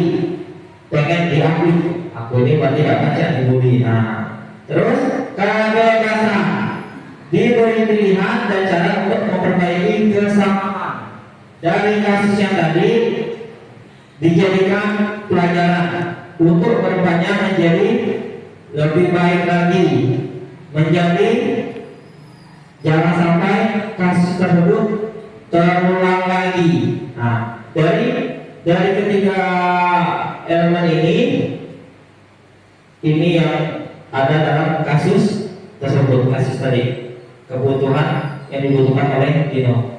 pengen diakui. Aku ini berarti gak baca dibully. Nah, terus kebebasan, diberi pilihan dan cara untuk memperbaiki kesamaan. Dari kasus yang tadi dijadikan pelajaran untuk berubahnya menjadi lebih baik lagi, menjadi jangan sampai kasus tersebut terulang lagi. Nah, dari ketiga elemen ini yang ada dalam kasus tersebut, kasus tadi, kebutuhan yang dibutuhkan oleh Dino.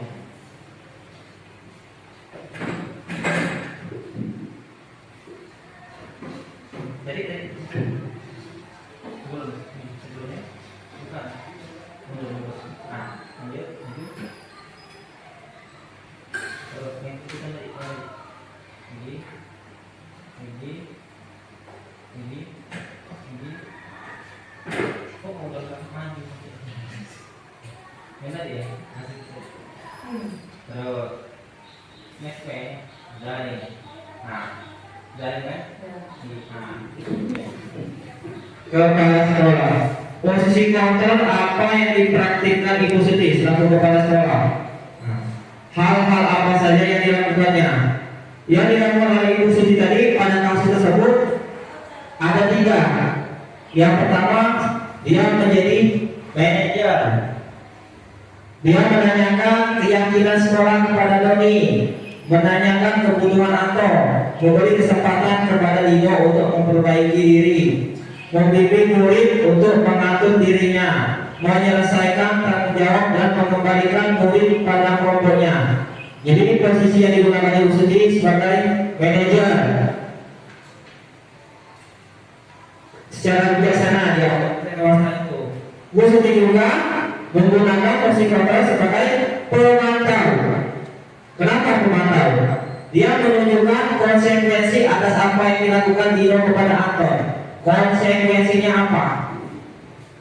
Benar ya? Terus next dari dari kan? Kepala sekolah. Posisi kontrol apa yang dipraktikkan Ibu Suti selaku kepala sekolah? Hal-hal apa saja yang dilakukannya? Yang dilakukan oleh Ibu Suti tadi pada kasus tersebut ada 3. Yang pertama, dia menjadi manajer. Dia menanyakan keyakinan sekolah kepada Doni, menanyakan kebutuhan Anto, memberi kesempatan kepada Dino untuk memperbaiki diri, membimbing murid untuk mengatur dirinya, menyelesaikan tanggung jawab dan mengembalikan murid pada kelompoknya. Jadi posisi yang digunakan Ibu Suti sebagai manajer. Secara bijaksana dia kawasan itu. Bu Suti juga menggunakan posisi kontrol sebagai pemantau. Kenapa pemantau? Dia menunjukkan konsekuensi atas apa yang dilakukan Dino kepada Anton. Konsekuensinya apa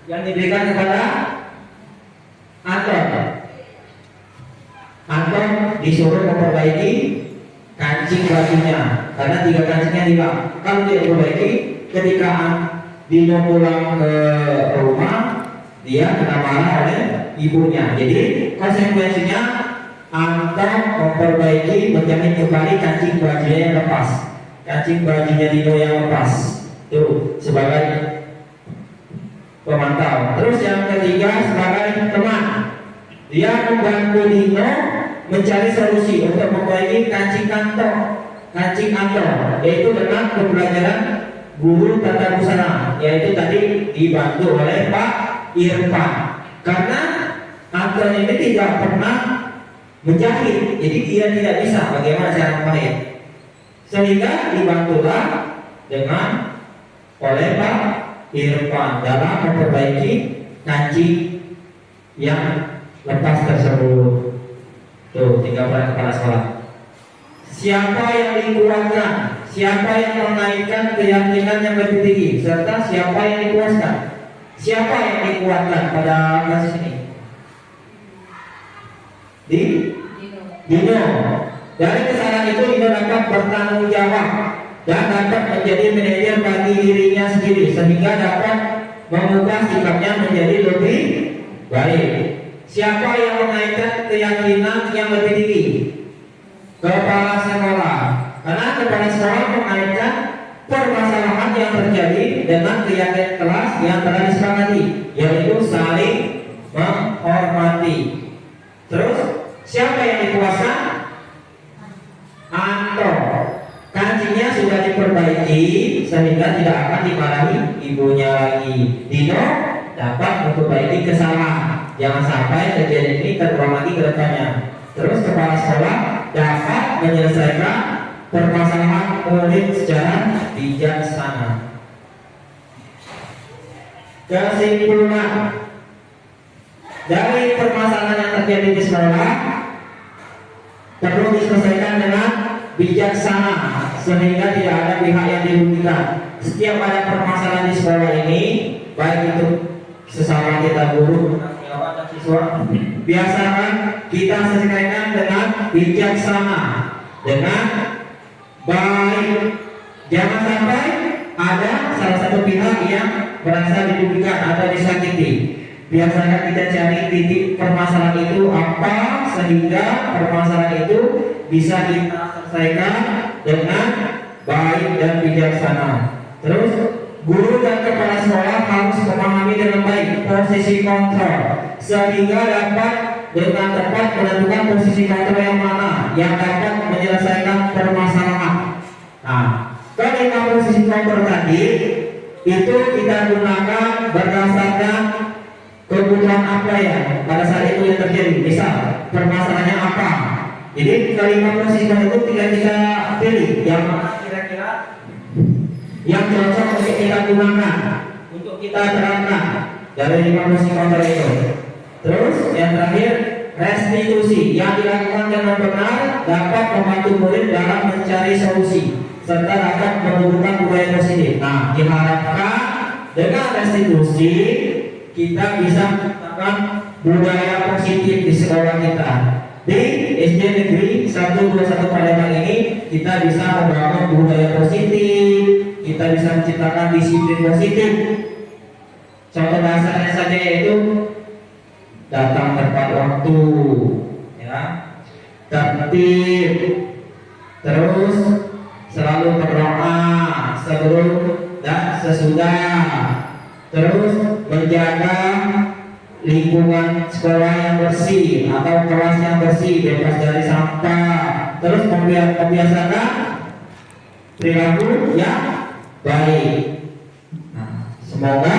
yang diberikan kepada Anton? Anton disuruh memperbaiki kancing bajunya karena 3 kancingnya hilang. Kalau dia memperbaiki, ketika Dino pulang ke rumah, dia kena marah oleh ibunya. Jadi konsekuensinya Anton memperbaiki, menjamin kembali kancing bajunya yang lepas, kancing bajunya Dino yang lepas. Itu sebagai pemantau. Terus yang ketiga sebagai teman, dia membantu Dino mencari solusi untuk memperbaiki kancing Anton, yaitu dengan pembelajaran guru tata busana, yaitu tadi dibantu oleh Pak Irfan. Karena Anton ini tidak pernah menjahit, jadi dia tidak bisa bagaimana cara memahit, sehingga dibantulah dengan oleh Pak Irfan dalam memperbaiki kancing yang lepas tersebut. Tuh, 3 peran kepala sekolah. Siapa yang dikuatkan? Siapa yang menaikkan keyakinan yang lebih tinggi? Serta siapa yang dikuatkan? Siapa yang dikuatkan pada kasus ini? Dino. Dari kesalahan itu Dino dapat bertanggung jawab dan dapat menjadi manajer bagi dirinya sendiri sehingga dapat mengubah sikapnya menjadi lebih baik. Siapa yang menaikkan keyakinan yang lebih tinggi? Kepala sekolah. Karena kepala sekolah mengaitkan permasalahan yang terjadi dengan keyakinan kelas yang telah disepakati, yaitu saling menghormati. Terus siapa yang dikuasa? Anto. Kancinya sudah diperbaiki sehingga tidak akan dimarahi ibunya lagi. Dino dapat memperbaiki kesalahan. Jangan sampai kejadian ini terulang lagi ke depannya. Terus kepala sekolah dapat menyelesaikan permasalahan murid secara bijaksana. Kesimpulan dari permasalahan yang terjadi di sekolah perlu diselesaikan dengan bijaksana sehingga tidak ada pihak yang dirugikan. Setiap ada permasalahan di sekolah ini, baik itu sesama kita guru dan siswa, biasakan kita selesaikan dengan bijaksana, dengan baik. Jangan sampai ada salah satu pihak yang merasa dirugikan atau disakiti. Biasanya kita cari titik permasalahan itu apa sehingga permasalahan itu bisa kita selesaikan dengan baik dan bijaksana. Terus guru dan kepala sekolah harus memahami dengan baik posisi kontrol sehingga dapat dengan tepat menentukan posisi kontrol yang mana yang dapat menyelesaikan permasalahan. Nah, kelima posisi kontrol tadi itu kita gunakan berdasarkan kebutuhan apa ya pada saat itu yang terjadi. Misal permasalahannya apa, jadi kelima posisi itu tinggal kita pilih yang mana kira-kira yang cocok untuk kita gunakan, untuk kita terapkan dari 5 posisi kontrol itu. Terus yang terakhir, restitusi yang dilakukan dengan benar dapat membantu murid dalam mencari solusi serta dapat menumbuhkan budaya positif. Nah, diharapkan dengan restitusi kita bisa menciptakan budaya positif di sekolah kita. Di SD Negeri 121 Palembang ini kita bisa membangun budaya positif, kita bisa menciptakan disiplin positif. Contoh dasarnya saja yaitu datang tepat waktu, ya, tertib, terus selalu berdoa sebelum dan sesudah, terus menjaga lingkungan sekolah yang bersih atau kelas yang bersih, bebas dari sampah, terus membiasakan perilaku yang baik. Nah, semoga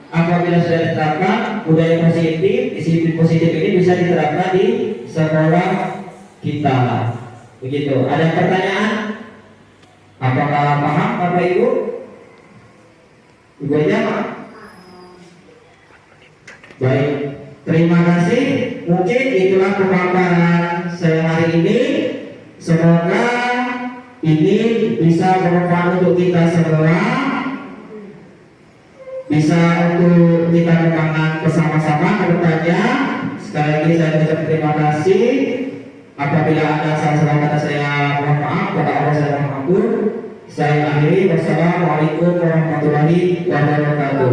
apabila sudah diterapkan budaya positif, disiplin positif ini bisa diterapkan di sekolah kita. Begitu. Ada pertanyaan? Apakah paham Bapak Ibu? Ibu aja Pak? Baik, terima kasih. Mungkin itulah pemaparan saya hari ini. Semoga ini bisa bermanfaat untuk kita semua, bisa untuk kita kembangkan bersama-sama ke depannya. Sekali lagi saya ucapkan terima kasih. Apabila ada salah-salah kata saya mohon maaf, kepada Allah saya mohon ampun. Saya akhiri. Wassalamualaikum warahmatullahi wabarakatuh.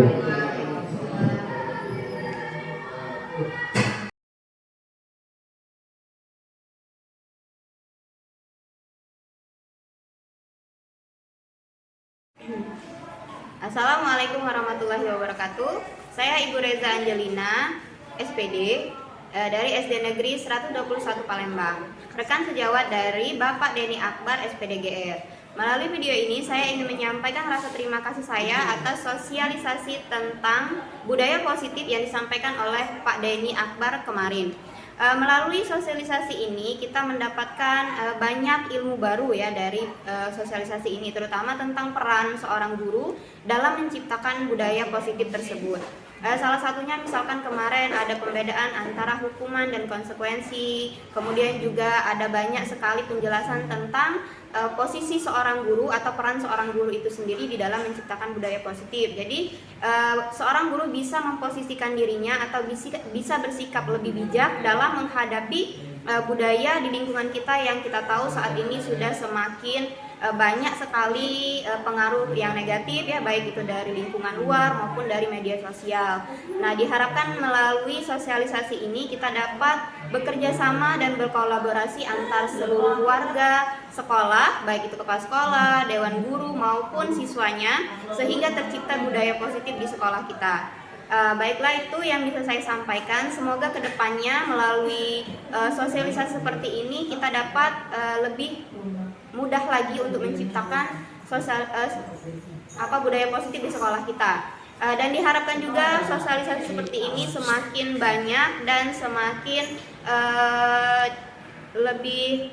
Assalamualaikum warahmatullahi wabarakatuh. Saya Ibu Reza Angelina, SPD dari SD Negeri 121 Palembang. Rekan sejawat dari Bapak Denny Akbar, SPD GR. Melalui video ini saya ingin menyampaikan rasa terima kasih saya atas sosialisasi tentang budaya positif yang disampaikan oleh Pak Denny Akbar kemarin. Melalui sosialisasi ini kita mendapatkan banyak ilmu baru ya dari sosialisasi ini, terutama tentang peran seorang guru dalam menciptakan budaya positif tersebut. Salah satunya misalkan kemarin ada pembedaan antara hukuman dan konsekuensi. Kemudian juga ada banyak sekali penjelasan tentang posisi seorang guru atau peran seorang guru itu sendiri di dalam menciptakan budaya positif. Jadi seorang guru bisa memposisikan dirinya atau bisa bersikap lebih bijak dalam menghadapi budaya di lingkungan kita yang kita tahu saat ini sudah semakin banyak sekali pengaruh yang negatif ya, baik itu dari lingkungan luar maupun dari media sosial. Nah, diharapkan melalui sosialisasi ini kita dapat bekerja sama dan berkolaborasi antar seluruh warga sekolah, baik itu kepala sekolah, dewan guru maupun siswanya, sehingga tercipta budaya positif di sekolah kita. Baiklah, itu yang bisa saya sampaikan. Semoga kedepannya melalui sosialisasi seperti ini kita dapat lebih mudah lagi untuk menciptakan budaya positif di sekolah kita. Dan diharapkan juga sosialisasi seperti ini semakin banyak dan semakin lebih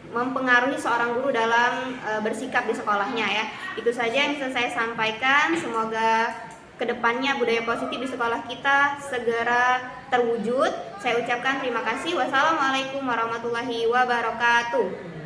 mempengaruhi seorang guru dalam bersikap di sekolahnya ya. Itu saja yang bisa saya sampaikan. Semoga kedepannya budaya positif di sekolah kita segera terwujud. Saya ucapkan terima kasih. Wassalamualaikum warahmatullahi wabarakatuh.